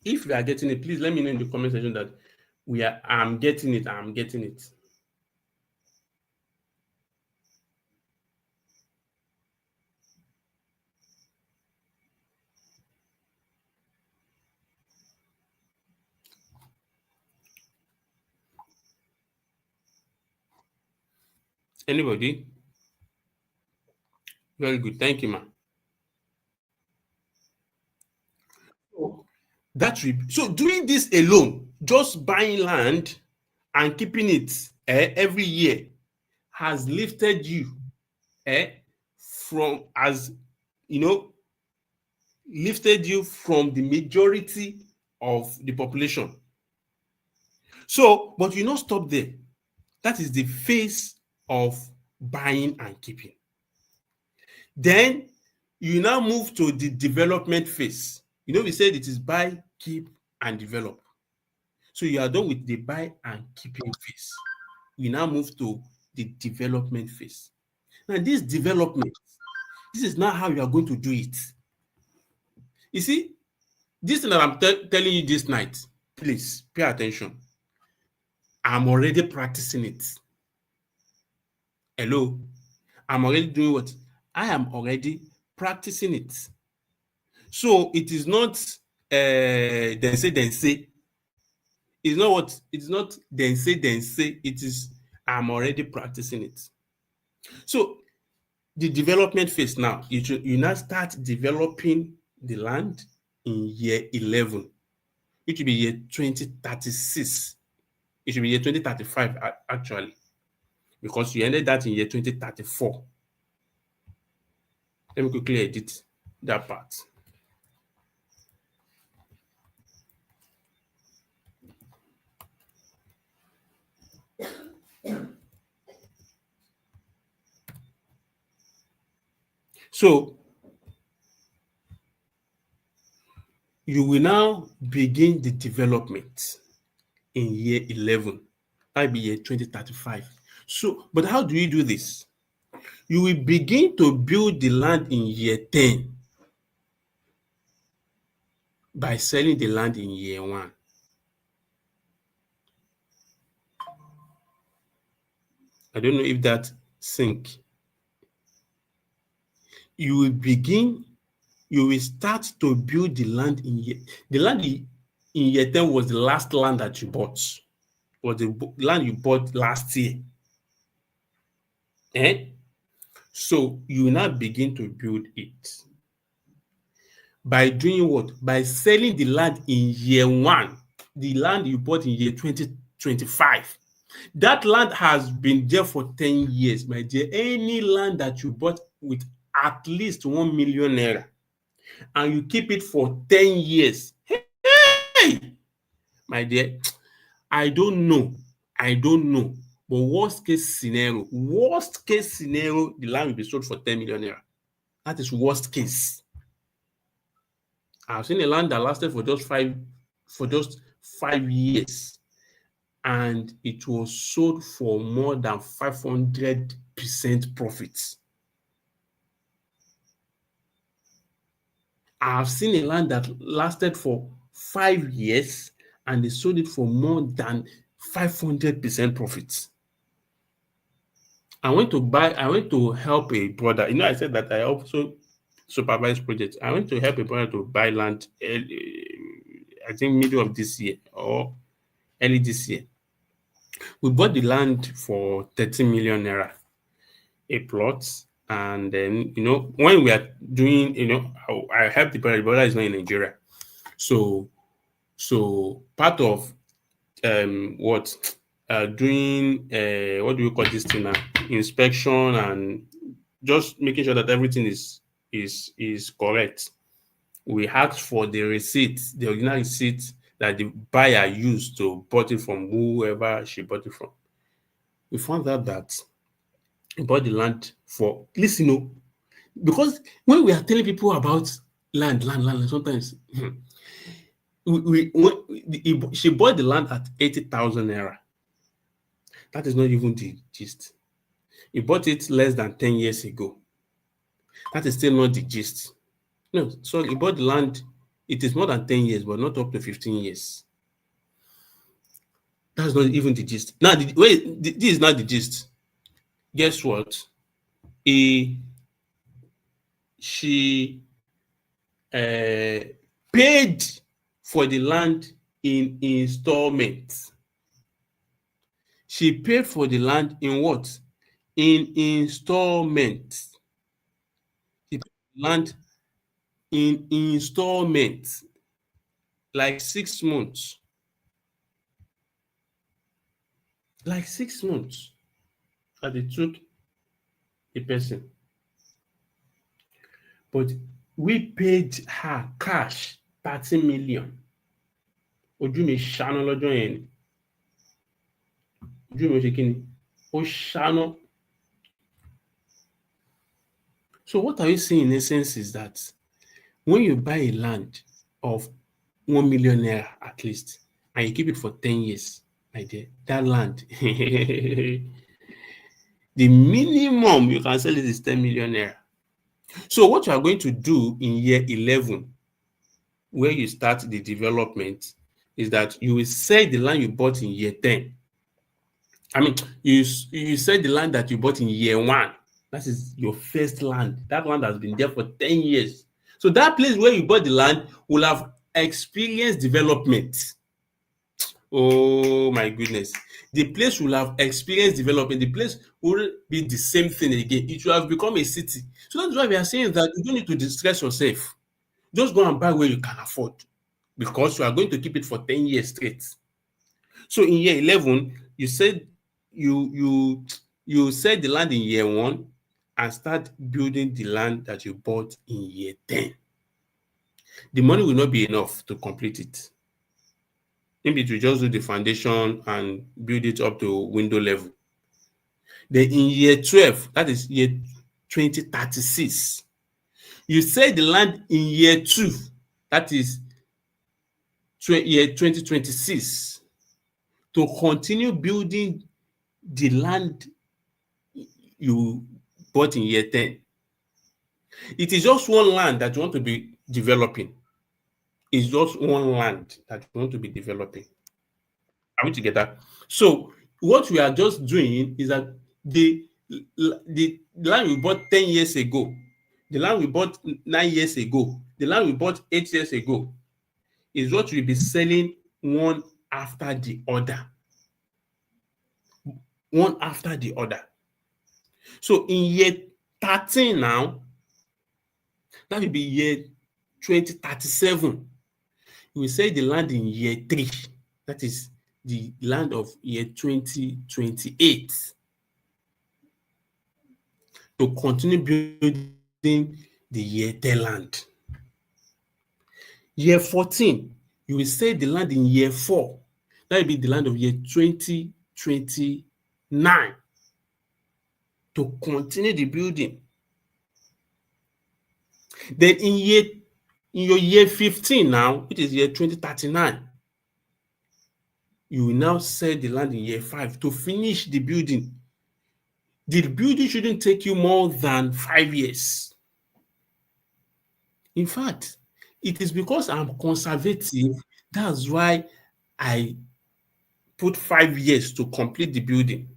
If you are getting it, please let me know in the comment section that I'm getting it. I'm getting it. Anybody? Very good. Thank you, ma. So doing this alone, just buying land and keeping it every year has lifted you from, as you know, lifted you from the majority of the population. So, but you not stop there. That is the phase of buying and keeping. Then you now move to the development phase. You know, we said it is buy, keep, and develop. So you are done with the buy and keeping phase. We now move to the development phase. Now, this development, this is not how you are going to do it. You see, this thing that I'm telling you this night, please pay attention. I'm already practicing it. Hello? I'm already doing what? I am already practicing it. So it is not then say. It's not what? It's not then say. It is I'm already practicing it. So the development phase now, you now start developing the land in year 11, which will be year 2036. It should be year 2035 actually, because you ended that in year 2034. Let me quickly edit that part. So you will now begin the development in year 11, that be year 2035. So, but how do you do this? You will begin to build the land in year 10 by selling the land in year 1. I don't know if that sync. You will start to build the land in year 10 was the last land that you bought, was the land you bought last year. So you will now begin to build it. By doing what? By selling the land in year 1, the land you bought in year 2025. That land has been there for 10 years, my dear. Any land that you bought with at least 1 million naira and you keep it for 10 years, hey, my dear, I don't know. But worst case scenario, the land will be sold for 10 million naira. That is worst case. I've seen a land that lasted for just 5 years, and it was sold for more than 500% profits. I've seen a land that lasted for 5 years and they sold it for more than 500% profits. I went to help a brother. I said that I also supervise projects. I went to help a brother to buy land, I think middle of this year or early this year. We bought the land for 30 million naira a plot. And then, when we are doing, I helped the brother is not in Nigeria. So part of doing what do we call this thing now? Inspection and just making sure that everything is correct. We asked for the receipt, the original receipt that the buyer used to bought it from whoever she bought it from. We found out that he bought the land for, listen, because when we are telling people about land, sometimes she bought the land at 80,000 naira. That is not even the gist. He bought it less than 10 years ago. That is still not the gist. No, so he bought the land, it is more than 10 years, but not up to 15 years. That's not even the gist. Now, this is not the gist. Guess what? She paid for the land in installments. She paid for the land in what? In installments. She paid the land in installments, like 6 months. Like 6 months that it took the person. But we paid her cash 30 million. Ojú mi ṣáná lọ́jọ́ yẹn ni. Ojú mi ó ṣe kí ni? Ó ṣáná. So what are you saying in essence is that when you buy a land of 1 million naira at least, and you keep it for 10 years, my dear, that land, the minimum you can sell it is 10 million naira. So what you are going to do in year 11, where you start the development, is that you will sell the land you bought in year 10. I mean, you sell the land that you bought in year 1. That is your first land. That land has been there for 10 years. So that place where you bought the land will have experienced development. Oh my goodness. The place will have experienced development. The place will be the same thing again. It will have become a city. So that's why we are saying that you don't need to distress yourself. Just go and buy where you can afford, because you are going to keep it for 10 years straight. So in year 11, you said you sell the land in year 1 and start building the land that you bought in year 10. The money will not be enough to complete it. Maybe to just do the foundation and build it up to window level. Then in year 12, that is year 2036, You sell the land in year 2, that is year 2026, to continue building the land you bought in year 10. It is just one land that you want to be developing. It's just one land that you want to be developing. Are we together? So what we are just doing is that the land we bought 10 years ago, the land we bought 9 years ago, the land we bought 8 years ago is what we'll be selling one after the other. One after the other. So in year 13 now, that will be year 2037. We sell the land in year 3. That is the land of year 2028. To continue building the year 10 land. Year 14, you will sell the land in year 4. That will be the land of year 2029. To continue the building. Then in your year 15 now, which is year 2039, you will now sell the land in year 5 to finish the building. The building shouldn't take you more than 5 years. In fact, it is because I'm conservative, that's why I put 5 years to complete the building.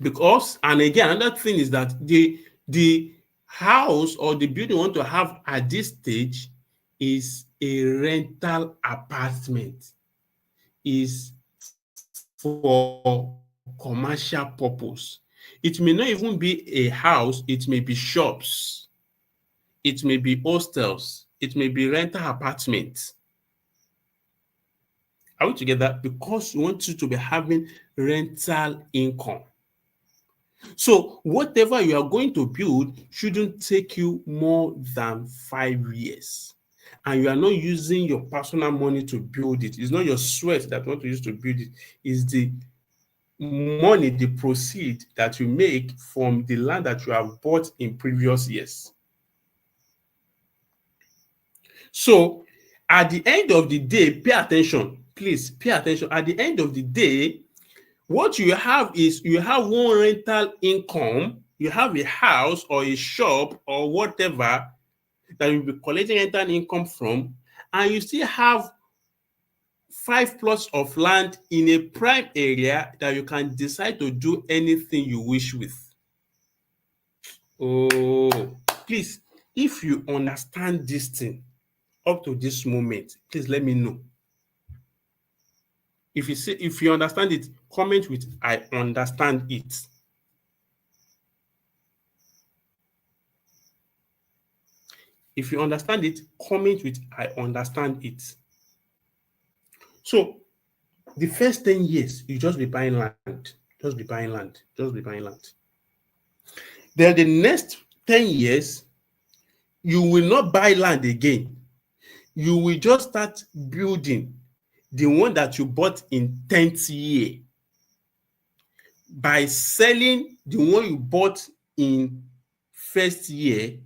Because, and again, another thing is that the house or the building you want to have at this stage is a rental apartment, is for commercial purpose. It may not even be a house, it may be shops, it may be hostels, it may be rental apartments. Are we together? Because we want you to be having rental income. So whatever you are going to build shouldn't take you more than 5 years. And you are not using your personal money to build it. It's not your sweat that you want to use to build it. It's the money, the proceed that you make from the land that you have bought in previous years. So at the end of the day, pay attention. Please pay attention. At the end of the day, what you have is you have one rental income, you have a house or a shop or whatever that you'll be collecting rental income from, and you still have 5 plots of land in a prime area that you can decide to do anything you wish with. Oh, please, if you understand this thing up to this moment, please let me know. If you understand it, comment with I understand it. If you understand it, comment with I understand it. So the first 10 years, you just be buying land, just be buying land, just be buying land. Then the next 10 years, you will not buy land again. You will just start building the one that you bought in 10th year by selling the one you bought in first year.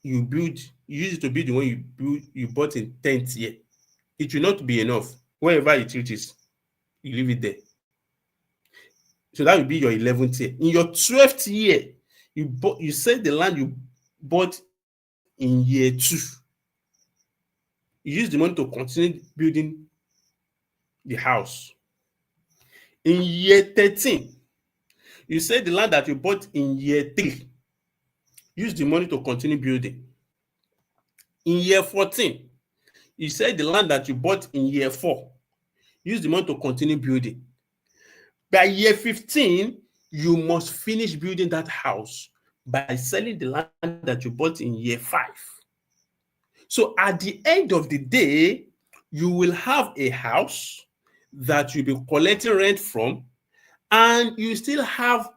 You use it to build the one you bought in 10th year. It will not be enough. Wherever it reaches, you leave it there. So that will be your 11th year. In your 12th year, you sell the land you bought in year 2. You use the money to continue building the house. In year 13, you sell the land that you bought in year 3. Use the money to continue building. In year 14, you sell the land that you bought in year 4. Use the money to continue building. By year 15, you must finish building that house by selling the land that you bought in year 5. So at the end of the day, you will have a house that you'll be collecting rent from, and you still have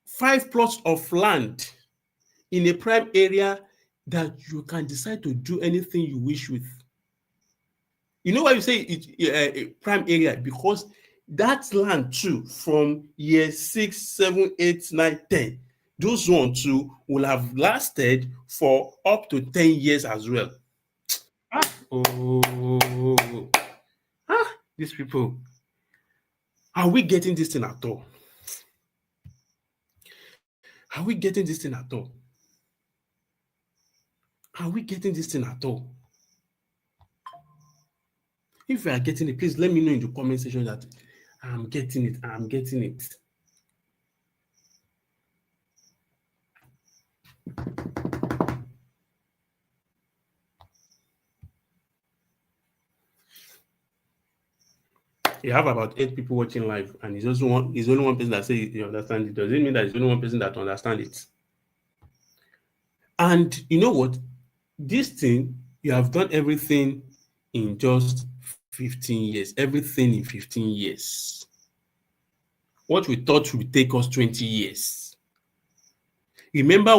5 plots of land in a prime area that you can decide to do anything you wish with. You know why you say it's a prime area? Because That land too, from year 6, 7, 8, 9, 10, those ones too will have lasted for up to 10 years as well. Oh, these people. Are we getting this thing at all? Are we getting this thing at all? Are we getting this thing at all? If you are getting it, please let me know in the comment section that I'm getting it. I'm getting it. You have about 8 people watching live, and it's only one person that says you understand it. Does it mean that it's only one person that understands it? And you know what? This thing, you have done everything in just 15 years. Everything in 15 years. What we thought would take us 20 years. Remember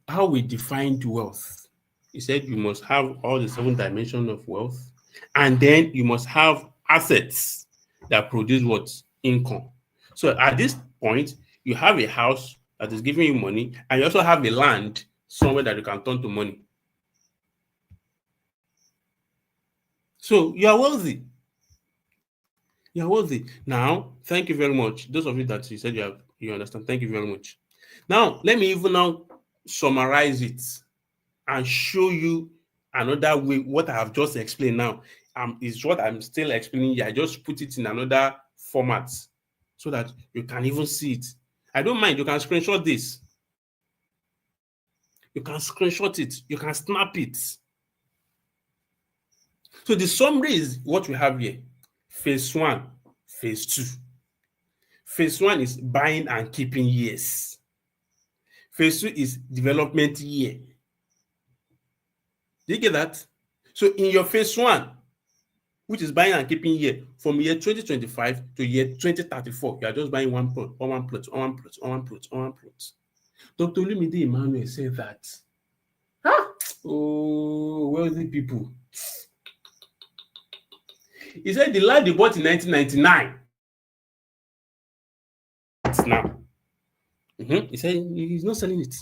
how we defined wealth. He said you must have all the 7 dimensions of wealth, and then you must have assets that produce what? Income. So at this point, you have a house that is giving you money, and you also have a land somewhere that you can turn to money. So you are wealthy. You are wealthy. Now, thank you very much. Those of you that you said you understand, thank you very much. Now, let me even now summarize it and show you another way. What I have just explained now is what I'm still explaining here. I just put it in another format so that you can even see it. I don't mind. You can screenshot this. You can screenshot it. You can snap it. So the summary is what we have here. Phase 1, phase 2. Phase 1 is buying and keeping years. Phase 2 is development year. Do you get that? So in your phase 1, which is buying and keeping year, from year 2025 to year 2034, you are just buying one plot, or one plot, or one plot, or one plot, or one plot. Dr. Olumide Emmanuel said that. Oh, wealthy people. He said the land he bought in 1999. Now. He said he's not selling it.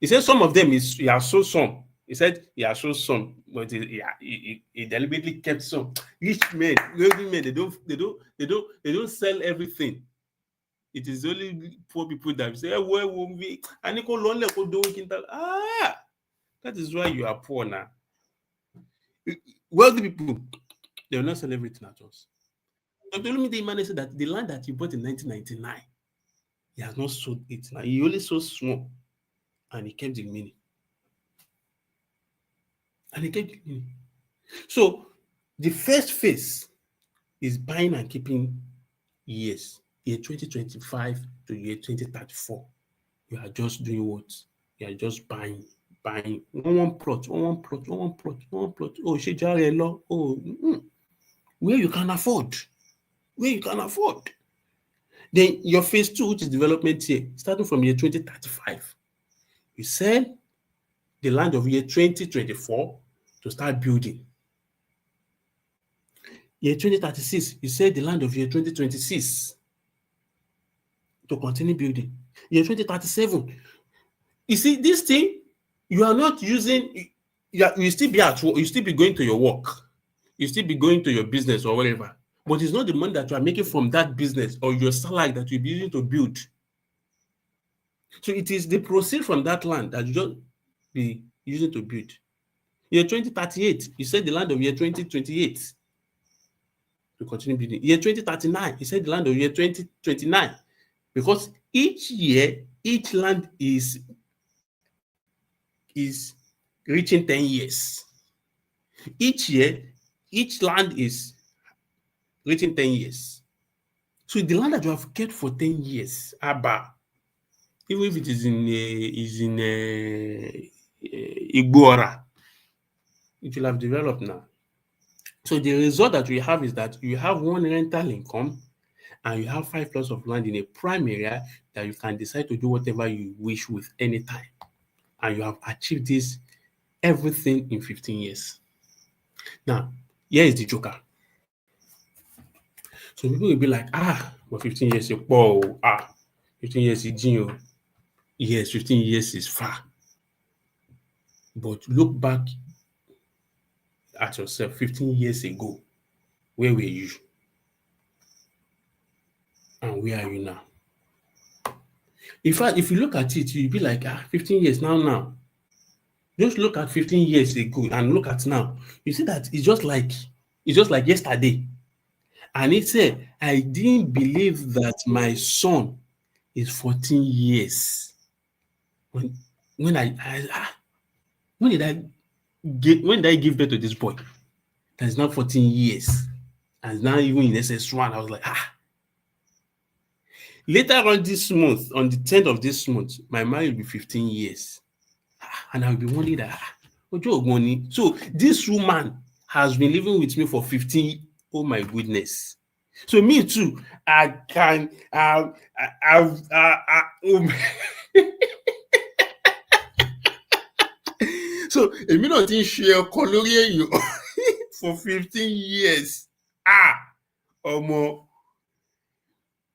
He said some of them he has sold some. He said he has sold some, but he deliberately kept some. Rich men, wealthy men, they don't sell everything. It is only poor people that say, "Where won't we?" And that is why you are poor now. Wealthy people, they will not sell everything at once. Dr. Olumide Emmanuel said that the land that he bought in 1999, he has not sold it now. He only sold small, and he kept the money. So the first phase is buying and keeping years. Year 2025 to year 2034. You are just doing what? You are just buying. One plot. Oh, Shejare. Where you can afford. Then your phase 2, which is development year, starting from year 2035. You sell the land of year 2024 to start building. Year 2036, you sell the land of year 2026 to continue building. Year 2037, you see this thing, you are not using, you still be at work, you still be going to your work, you still be going to your business or whatever, but it's not the money that you are making from that business or your salary that you'll be using to build. So it is the proceeds from that land that you just be using to build. Year 2038, you said the land of year 2028 to continue building. Year 2039, you said the land of year 2029, because each year, each land is reaching 10 years. Each year, each land is reaching 10 years. So the land that you have kept for 10 years, even if it is in Igbora, it will have developed now. So the result that we have is that you have one rental income and you have 5 plots of land in a prime area that you can decide to do whatever you wish with anytime. And you have achieved this everything in 15 years. Now, here is the joker. So people will be like, but 15 years is poor. 15 years is jin. Yes, 15 years is far. But look back at yourself 15 years ago. Where were you? And where are you now? In fact, if you look at it, you'll be like, 15 years now. Just look at 15 years ago and look at now. You see that it's just like yesterday. And he said, I didn't believe that my son is 14 years. When did I give birth to this boy? That is now 14 years. And now even in SS1, I was like, Later on this month, on the 10th of this month, my marriage will be 15 years. And I'll be wondering that, so this woman has been living with me for 15, oh my goodness. So me too, I can, so èmi náà ti ń ṣe ọkọ lórí èèyàn for 15 years.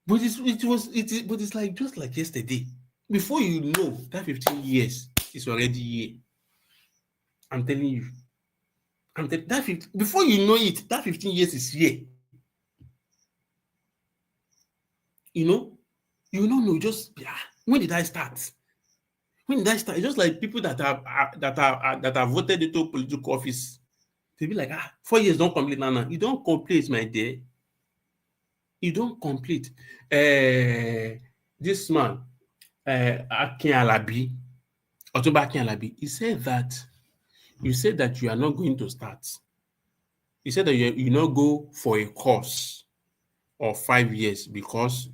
But it's like just like yesterday. Before you know, that 15 years is already here. I'm telling you. Before you know it, that 15 years is here. You don't know. Just when did I start? It's just like people that are voted into political office. They be like, 4 years don't complete now. You don't complete, my dear. You don't complete. This man, Akin Alabi, Otunba Akin Alabi, he said that you said that you are not going to start. He said that you not go for a course of 5 years because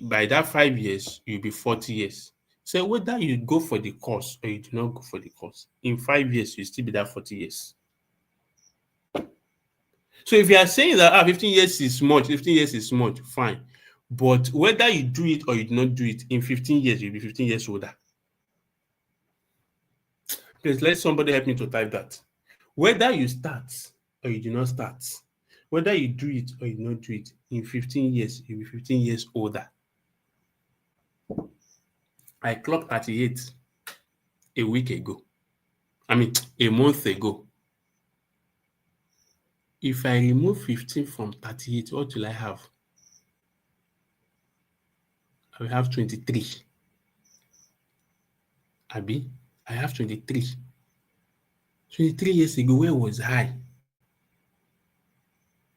by that 5 years, you'll be 40 years. So whether you go for the course or you do not go for the course, in 5 years, you'll still be that 40 years. So if you are saying that 15 years is much, fine. But whether you do it or you do not do it, in 15 years, you'll be 15 years older. Please let somebody help me to type that. Whether you start or you do not start, whether you do it or you do not do it, in 15 years, you'll be 15 years older. I clocked 38 a week ago. A month ago. If I remove 15 from 38, what will I have? I will have 23. Abi, I have 23. 23 years ago, where was I?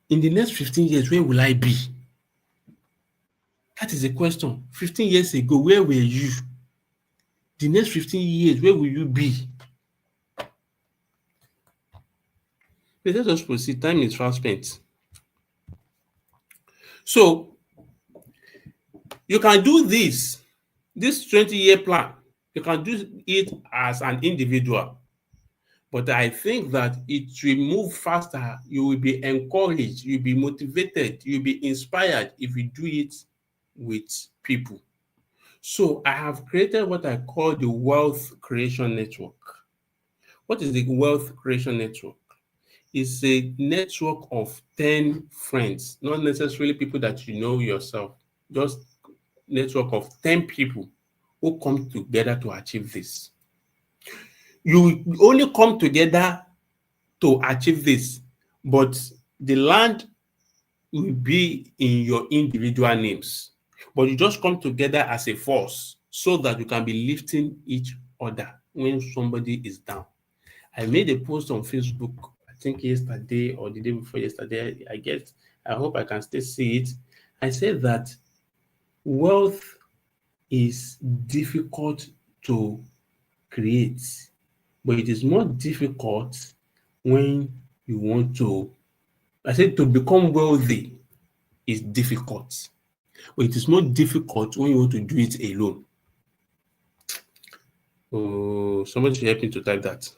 In the next 15 years, where will I be? That is the question. 15 years ago, where were you? The next 15 years, where will you be? Let us proceed. Time is fast spent. So, you can do this 20-year plan. You can do it as an individual. But I think that it will move faster. You will be encouraged. You'll be motivated. You'll be inspired if you do it with people. So I have created what I call the Wealth Creation Network. What is the Wealth Creation Network? It's a network of 10 friends, not necessarily people that you know yourself, just network of 10 people who come together to achieve this. You only come together to achieve this, but the land will be in your individual names. But you just come together as a force so that you can be lifting each other when somebody is down. I made a post on Facebook, I think yesterday or the day before yesterday. I hope I can still see it. I said that wealth is difficult to create, but it is more difficult when you want to. I said to become wealthy is difficult, but it is more difficult when you want to do it alone. Oh, somebody should help me to type that.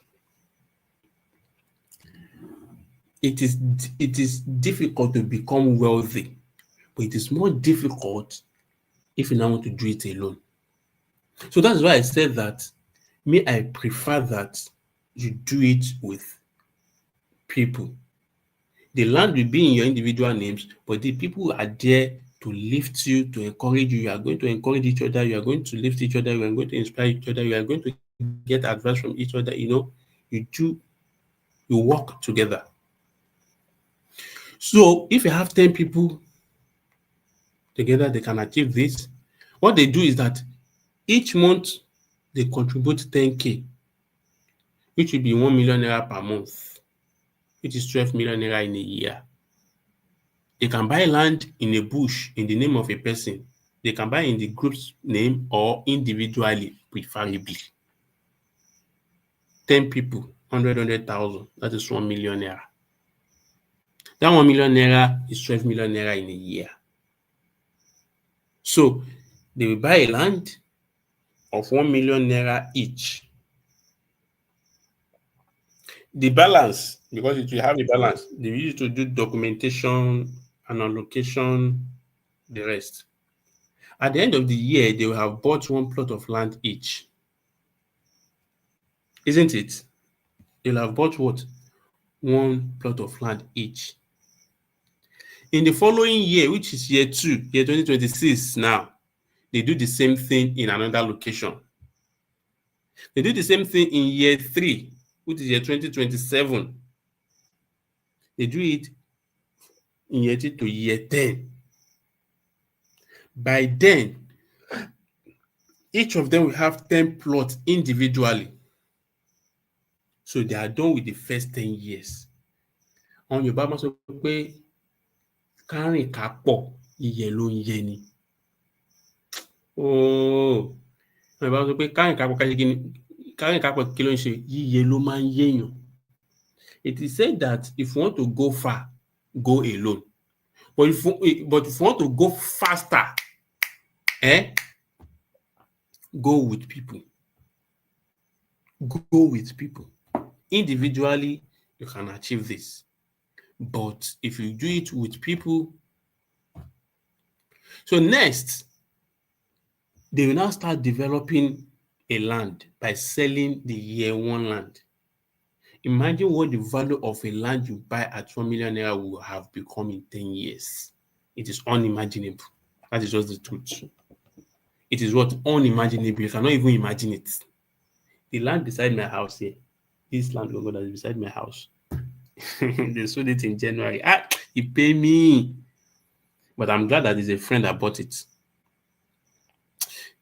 It is difficult to become wealthy, but it is more difficult if you now want to do it alone. So that's why I said that I prefer that you do it with people. The land will be in your individual names, but the people are there to lift you, to encourage you. You are going to encourage each other. You are going to lift each other. You are going to inspire each other. You are going to get advice from each other. You work together. So if you have 10 people together, they can achieve this. What they do is that each month they contribute 10K, which will be 1 million naira per month, which is 12 million naira in a year. They can buy land in a bush in the name of a person. They can buy in the group's name or individually, preferably. 10 people, 100,000, that is 1 million naira. That 1 million naira is 12 million naira in a year. So they will buy a land of 1 million naira each. The balance, because it will have a balance, they will use to do documentation and allocation, the rest. At the end of the year, they will have bought one plot of land each. Isn't it? They'll have bought what? One plot of land each. In the following year, which is year 2, year 2026 now, they do the same thing in another location. They do the same thing in year 3, which is year 2027. They do it in year 2 to year 10. By then, each of them will have 10 plots individually. So they are done with the first 10 years. On Yorùbá máa sọ pé kárìn kápọ̀ iyẹ̀ ló ń yẹ ni. On Yorùbá sọ pé kárìn kápọ̀ kí ló ń ṣe, yíyẹ ló máa ń yéèyàn. It is said that if you want to go far, go alone. But if you want to go faster, go with people. Go with people. Individually, you can achieve this. But if you do it with people, so next, they will now start developing a land by selling the year 1 land. Imagine what the value of a land you buy at 1 million naira will have become in 10 years. It is unimaginable. That is just the truth. It is what? Unimaginable. You cannot even imagine it. The land beside my house here, this land that is beside my house, they sold it in January. He paid me. But I'm glad that there's a friend that bought it.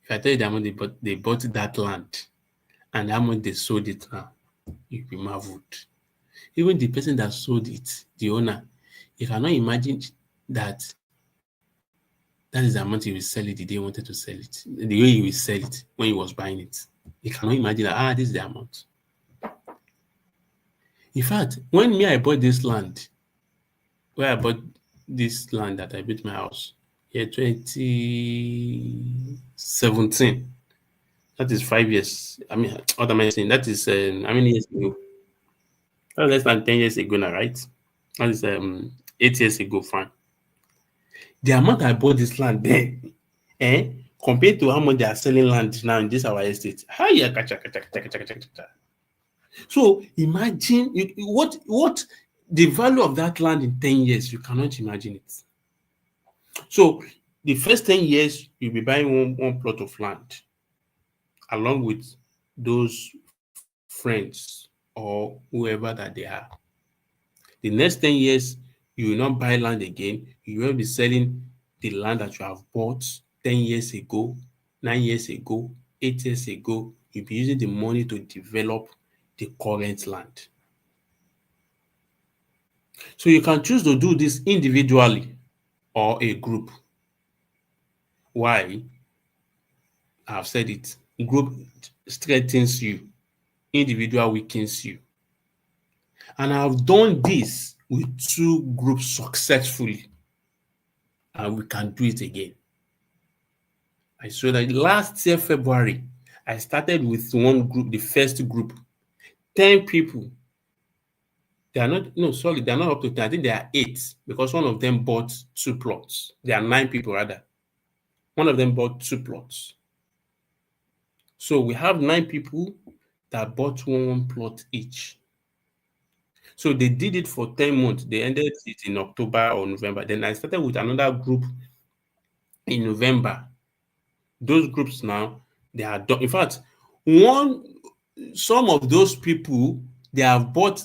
If I tell you the amount they bought that land and how much they sold it now, you'll be marveled. Even the person that sold it, the owner, you cannot imagine that is the amount he will sell it the day he wanted to sell it. The way he will sell it when he was buying it. You cannot imagine that, this is the amount. In fact, when I bought this land, where I bought this land that I built my house, year 2017. That is 5 years. I mean, what am I saying? That is how many years ago? That's less than 10 years ago now, right? That is 8 years ago, fine. The amount I bought this land then, compared to how much they are selling land now in this our estate. So imagine what the value of that land in 10 years, you cannot imagine it. So the first 10 years, you'll be buying one plot of land along with those friends or whoever that they are. The next 10 years, you will not buy land again. You will be selling the land that you have bought 10 years ago, 9 years ago, 8 years ago. You'll be using the money to develop the current land. So you can choose to do this individually or a group. Why? I've said it. Group strengthens you. Individual weakens you. And I've done this with 2 groups successfully. And we can do it again. I saw that last year, February, I started with one group, the first group, 10 people. They are not up to 10. I think they are 8 because one of them bought 2 plots. There are 9 people rather. One of them bought 2 plots. So we have 9 people that bought one plot each. So they did it for 10 months. They ended it in October or November. Then I started with another group in November. Those groups now, they are done. In fact, some of those people, they have bought,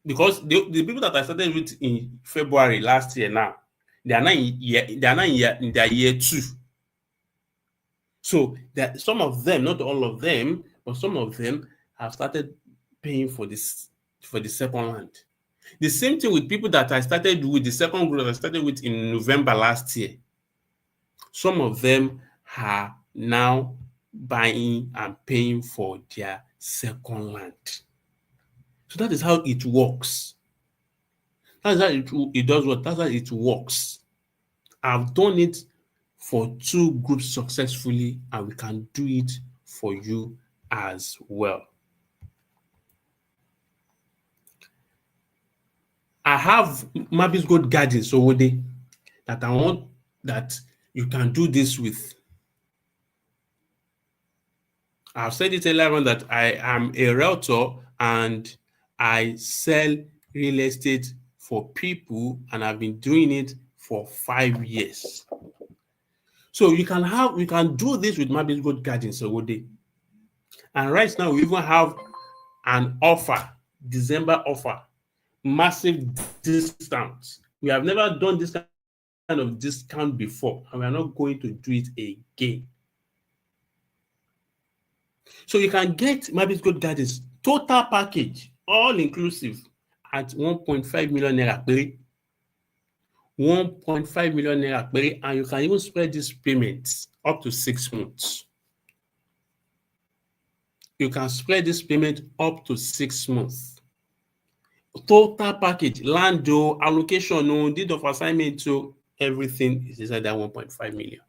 because the people that I started with in February last year now, they are now in their year 2. So that some of them, not all of them, but some of them have started paying for the second land. The same thing with people that I started with, the second group that I started with in November last year. Some of them are now buying and paying for their second land. So that is how it works. That's how it does what? That's how it works. I've done it for 2 groups successfully, and we can do it for you as well. I have Mabis Gold Gardens Owode that I want that you can do this with. I've said it earlier on that I am a realtor and I sell real estate for people, and I've been doing it for 5 years. So you can do this with Mabis Gold Gardens Owode. And right now we even have an offer, December offer, massive discounts. We have never done this kind of discount before, and we are not going to do it again. So you can get Mabis Gold Gardens total package, all inclusive, at 1.5 million naira pere. 1.5 million naira pere, and you can even spread these payments up to 6 months. You can spread this payment up to 6 months. Total package, land, allocation, deed of assignment, so everything is inside that 1.5 million.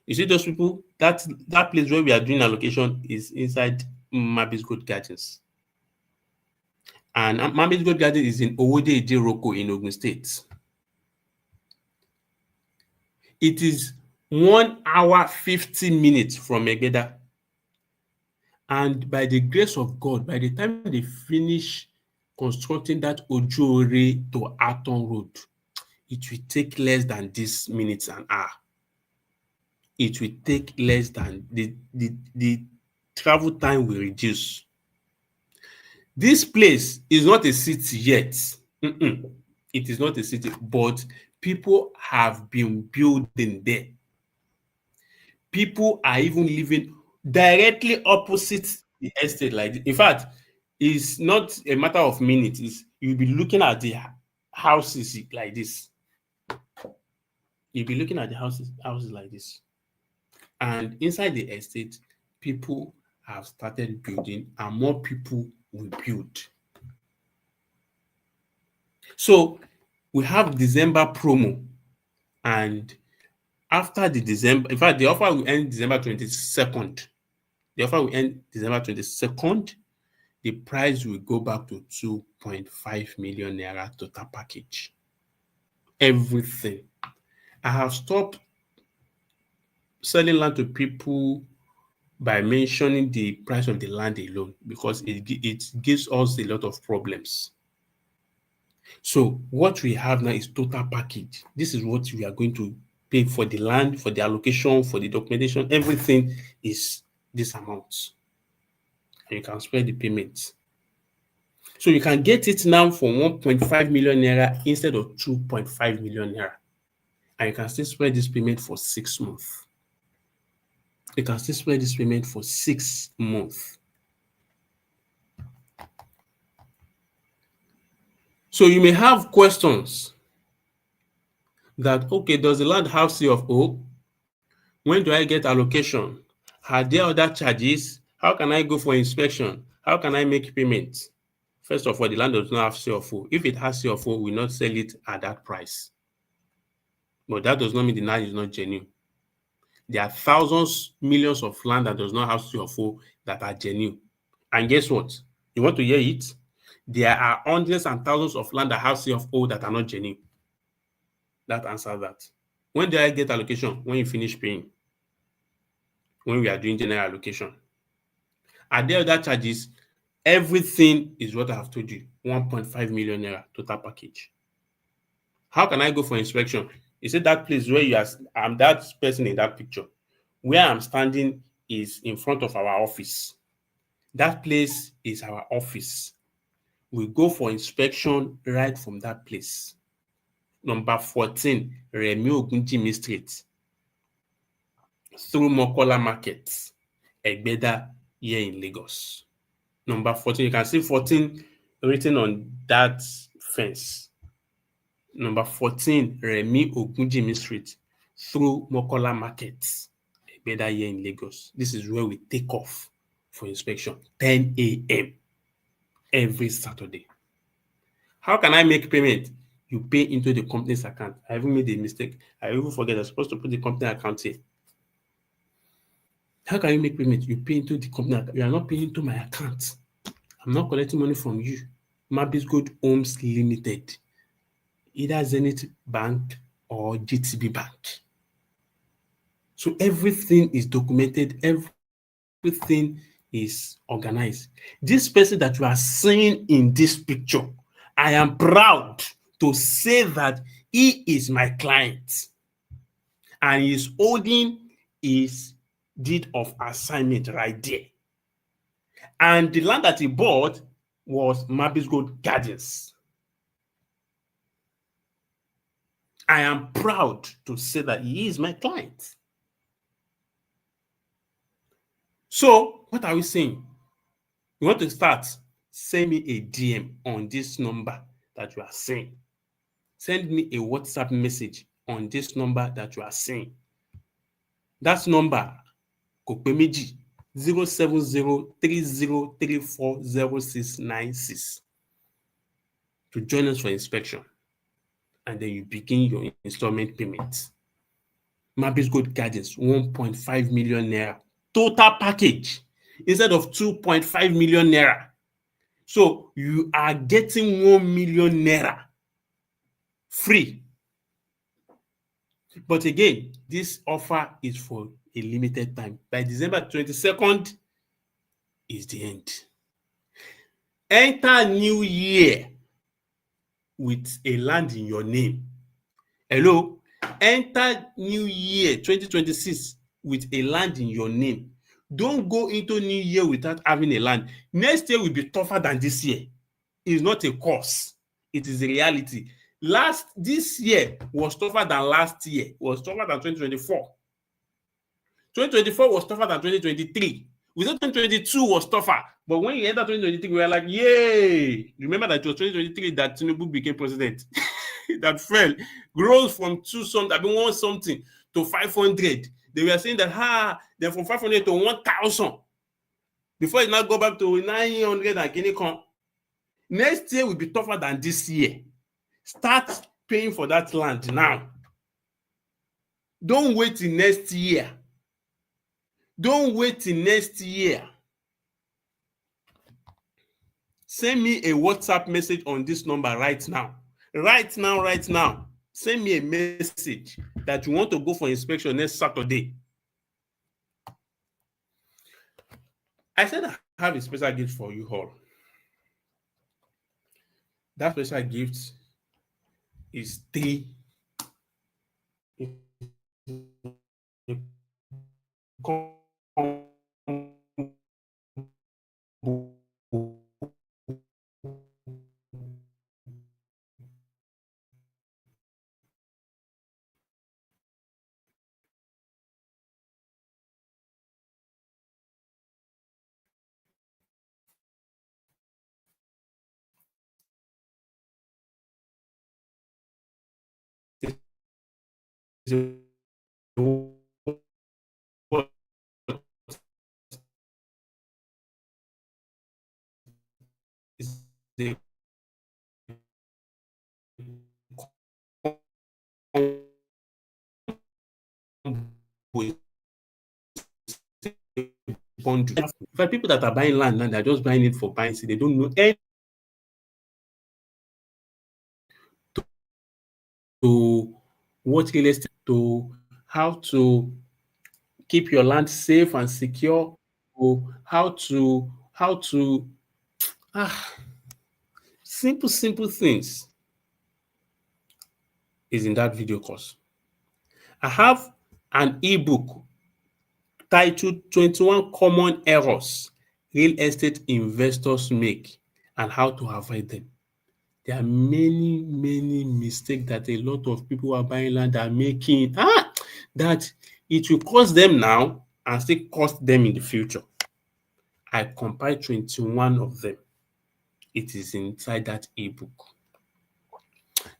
You see those people, that place where we are doing allocation is inside Mabis Gold Gardens. And Mabis Gold Gardens is in Owode Idiroko in Ogun State. It is 1 hour 50 minutes from Egeda. And by the grace of God, by the time they finish constructing that Ojuore to Aton Road, it will take less than this minutes an hour. It will take less than the travel time will reduce. This place is not a city yet. It is not a city, but people have been building there. People are even living directly opposite the estate like this. In fact, it's not a matter of minutes. You'll be looking at the houses like this. You'll be looking at the houses like this. And inside the estate, people have started building, and more people will build. So we have December promo, and after the December, in fact, the offer will end December 22nd. The offer will end December 22nd. The price will go back to 2.5 million naira total package. Everything. I have stopped selling land to people by mentioning the price of the land alone, because it gives us a lot of problems. So what we have now is total package. This is what we are going to pay for the land, for the allocation, for the documentation. Everything is this amount. And you can spread the payments. So you can get it now for 1.5 million naira instead of 2.5 million naira. And you can still spread this payment for 6 months. You can still spread this payment for 6 months. So you may have questions that, okay, does the land have C of O? When do I get allocation? Are there other charges? How can I go for inspection? How can I make payments? First of all, the land does not have C of O. If it has C of O, we will not sell it at that price. But that does not mean the land is not genuine. There are thousands, millions of land that does not have C of O that are genuine. And guess what? You want to hear it? There are hundreds and thousands of land that have C of O that are not genuine. That answers that. When do I get allocation? When you finish paying. When we are doing general allocation. Are there other charges? Everything is what I have told you, 1.5 million naira total package. How can I go for inspection? You see that place where you are, I'm that person in that picture. Where I'm standing is in front of our office. That place is our office. We go for inspection right from that place. Number 14, Remi Ogunjimi Street, through Mokola Market, Egbeda, here in Lagos. Number 14, you can see 14 written on that fence. Number 14, Remi Ogunjimi Street, through Mokola Market, Egbeda, here in Lagos. This is where we take off for inspection, 10 a.m. every Saturday. How can I make payment? You pay into the company's account. I even made a mistake. I even forget I'm supposed to put the company account here. How can you make payment? You pay into the company account. You are not paying into my account. I'm not collecting money from you. Mabis Gold Homes Limited, either Zenith Bank or GTB Bank. So everything is documented. Everything is organized. This person that you are seeing in this picture, I am proud to say that he is my client and he is holding his deed of assignment right there. And the land that he bought was Mabis Gold Gardens. I am proud to say that he is my client. So, what are we saying? You want to start? Send me a DM on this number that you are seeing. Send me a WhatsApp message on this number that you are seeing. That number, Kokpemeji, 07030340696, to join us for inspection. And then you begin your installment payment. Mabis Gold Gardens, 1.5 million naira total package instead of 2.5 million naira. So you are getting 1 million naira free. But again, this offer is for a limited time. By December 22nd is the end. Enter new year with a land in your name. Hello? Enter new year 2026 with a land in your name. Don't go into new year without having a land. Next year will be tougher than this year. It's not a curse. It is a reality. This year was tougher than last year, was tougher than 2024. 2024 was tougher than 2023. We thought 2022 was tougher. But when you enter 2023, we were like, yay! Remember that it was 2023 that Tinubu became president. That fell, grows from 1 something to 500. They were saying that, then from 500 to 1,000. Before it now go back to 900 and Guinea Con. Next year will be tougher than this year. Start paying for that land now. Don't wait till next year. Don't wait till next year. Send me a WhatsApp message on this number right now. Right now. Send me a message that you want to go for inspection next Saturday. I said I have a special gift for you all. That special gift is 3 For people that are buying land now, they're just buying it for buying, so they don't know any to what real estate, to how to keep your land safe and secure, or how to Ah, simple things is in that video course. I have an ebook titled 21 Common Errors Real Estate Investors Make and How to Avoid Them. There are many mistakes that a lot of people who are buying land are making that it will cost them now and still cost them in the future. I compiled 21 of them. It is inside that ebook.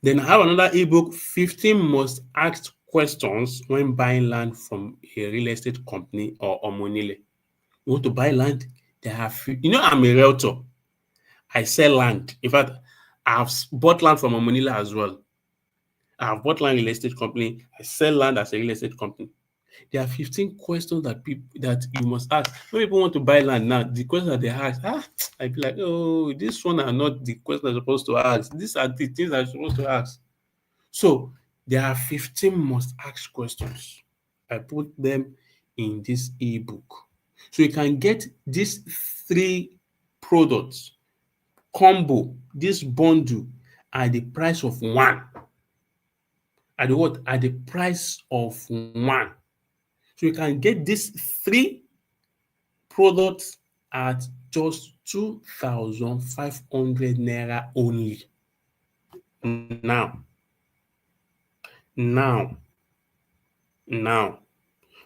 Then I have another ebook, 15 Most Asked Questions When Buying Land from a Real Estate Company or Omonile. You want to buy land? There are I'm a realtor. I sell land. In fact, I've bought land from Omonile as well. I've bought land real estate company. I sell land as a real estate company. There are 15 questions that you must ask. When people want to buy land now, the questions that they ask, I be like, oh, this one are not the questions I'm supposed to ask. These are the things I'm supposed to ask. So there are 15 must ask questions. I put them in this ebook. So you can get these three products combo, this bundle at the price of one. At the what? At the price of one. So you can get these three products at just 2,500 naira only. Now, now, now,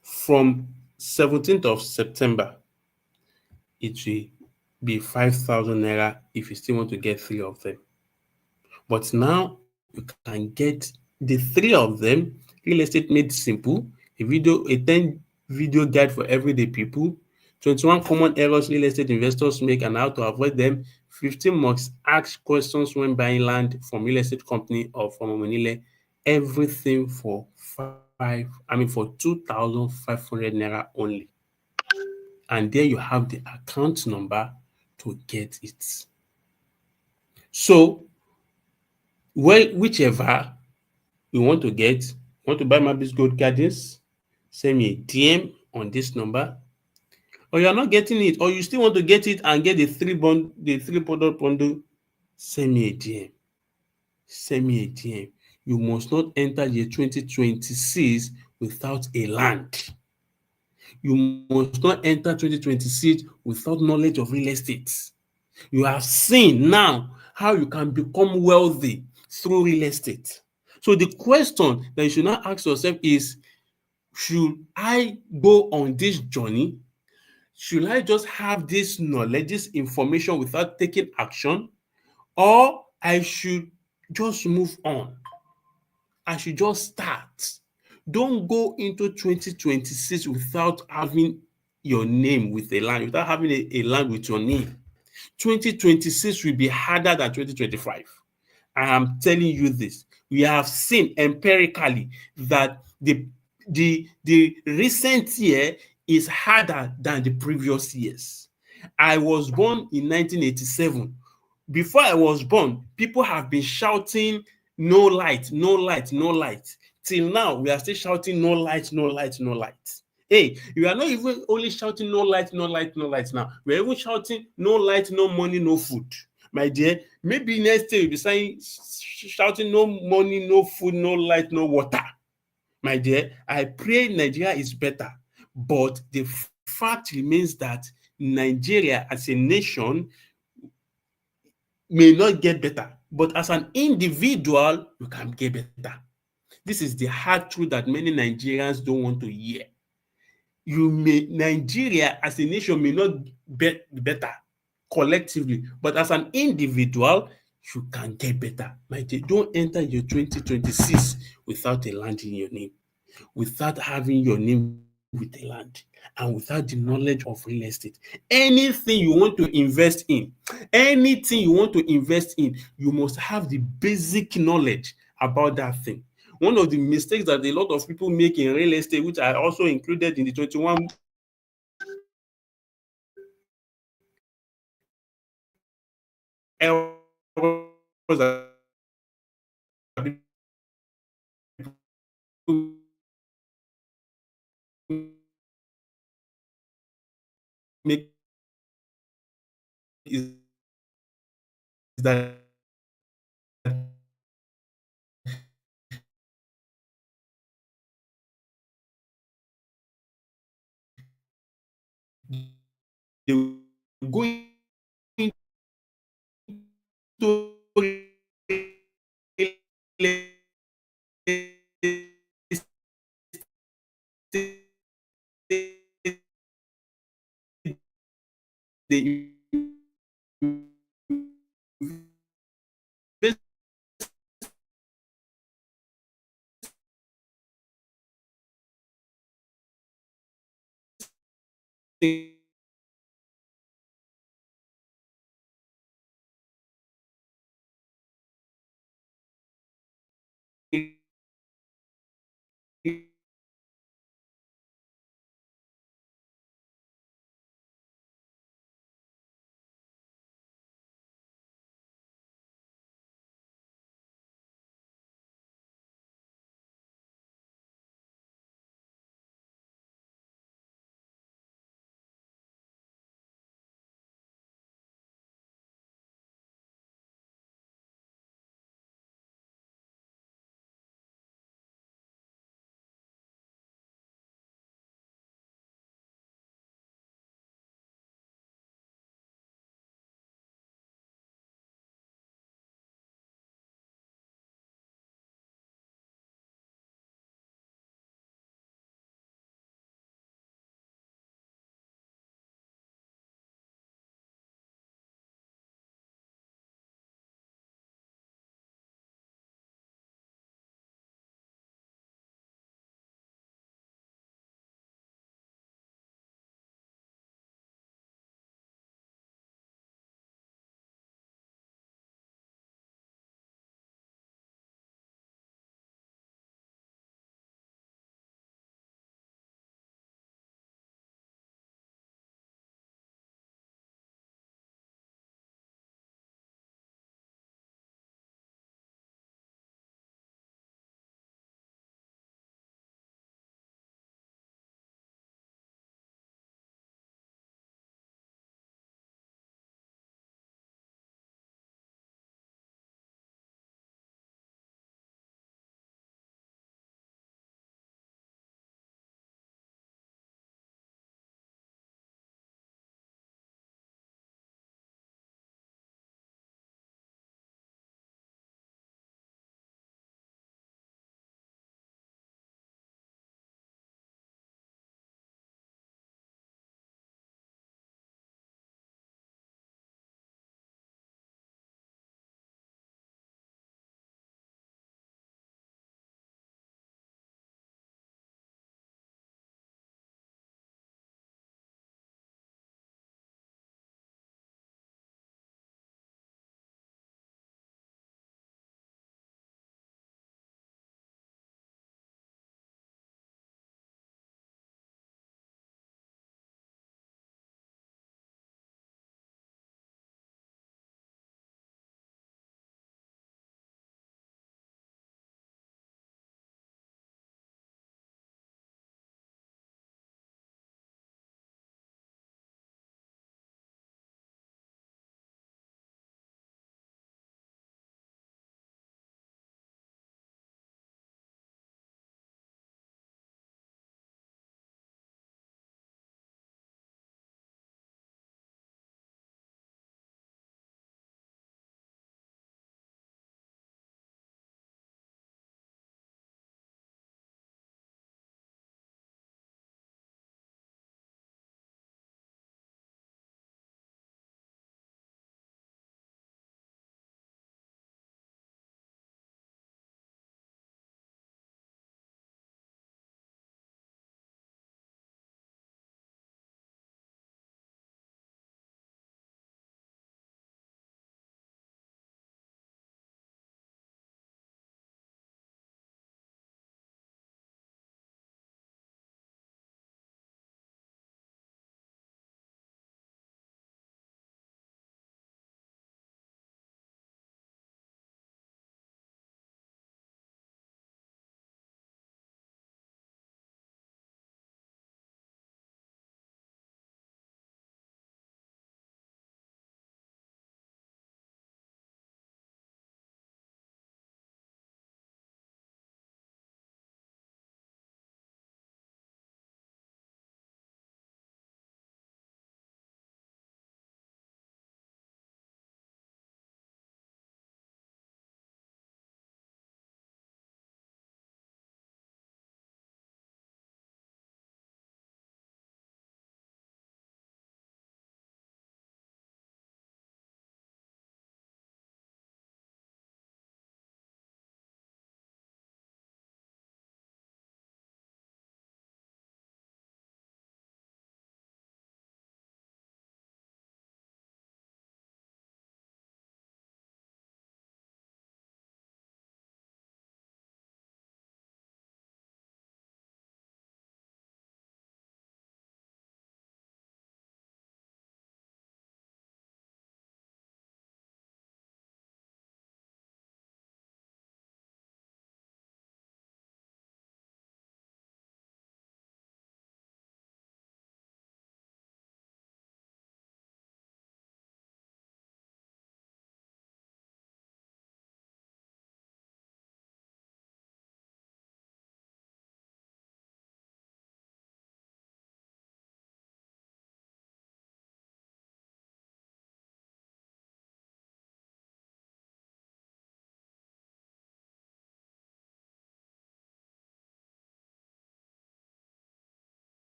from 17th of September, it will be 5,000 naira if you still want to get three of them. But now you can get the three of them, Real Estate Made Simple, a 10 video guide for everyday people, 21 common errors real estate investors make and how to avoid them, 15 must ask questions when buying land from real estate company or from Omonile, everything for 2,500 naira only. And there you have the account number to get it. So, whichever you want to get, want to buy Mabis Gold Gardens, send me a DM on this number. Or you are not getting it, or you still want to get it and get the three product bundle, send me a DM. Send me a DM. You must not enter year 2026 without a land. You must not enter 2026 without knowledge of real estate. You have seen now how you can become wealthy through real estate. So the question that you should now ask yourself is, should I go on this journey? Should I just have this knowledge, this information without taking action? Or I should just move on? I should just start. Don't go into 2026 without having your name with a land, without having a land with your name. 2026 will be harder than 2025. I am telling you this. We have seen empirically that the recent year is harder than the previous years. I was born in 1987. Before I was born, people have been shouting no light, no light, no light. Till now, we are still shouting no light, no light, no light. Hey, we are not even only shouting no light, no light, no light now. We are even shouting no light, no money, no food. My dear, maybe next year you'll be saying, shouting no money, no food, no light, no water. My dear, I pray Nigeria is better. But the fact remains that Nigeria as a nation may not get better, but as an individual, you can get better. This is the hard truth that many Nigerians don't want to hear. Nigeria as a nation may not be better collectively, but as an individual, you can get better. My dear, don't enter your 2026 without a land in your name, without having your name with the land, and without the knowledge of real estate. Anything you want to invest in, you must have the basic knowledge about that thing. One of the mistakes that a lot of people make in real estate, which I also included in the 21 errors that people make is that they will go into the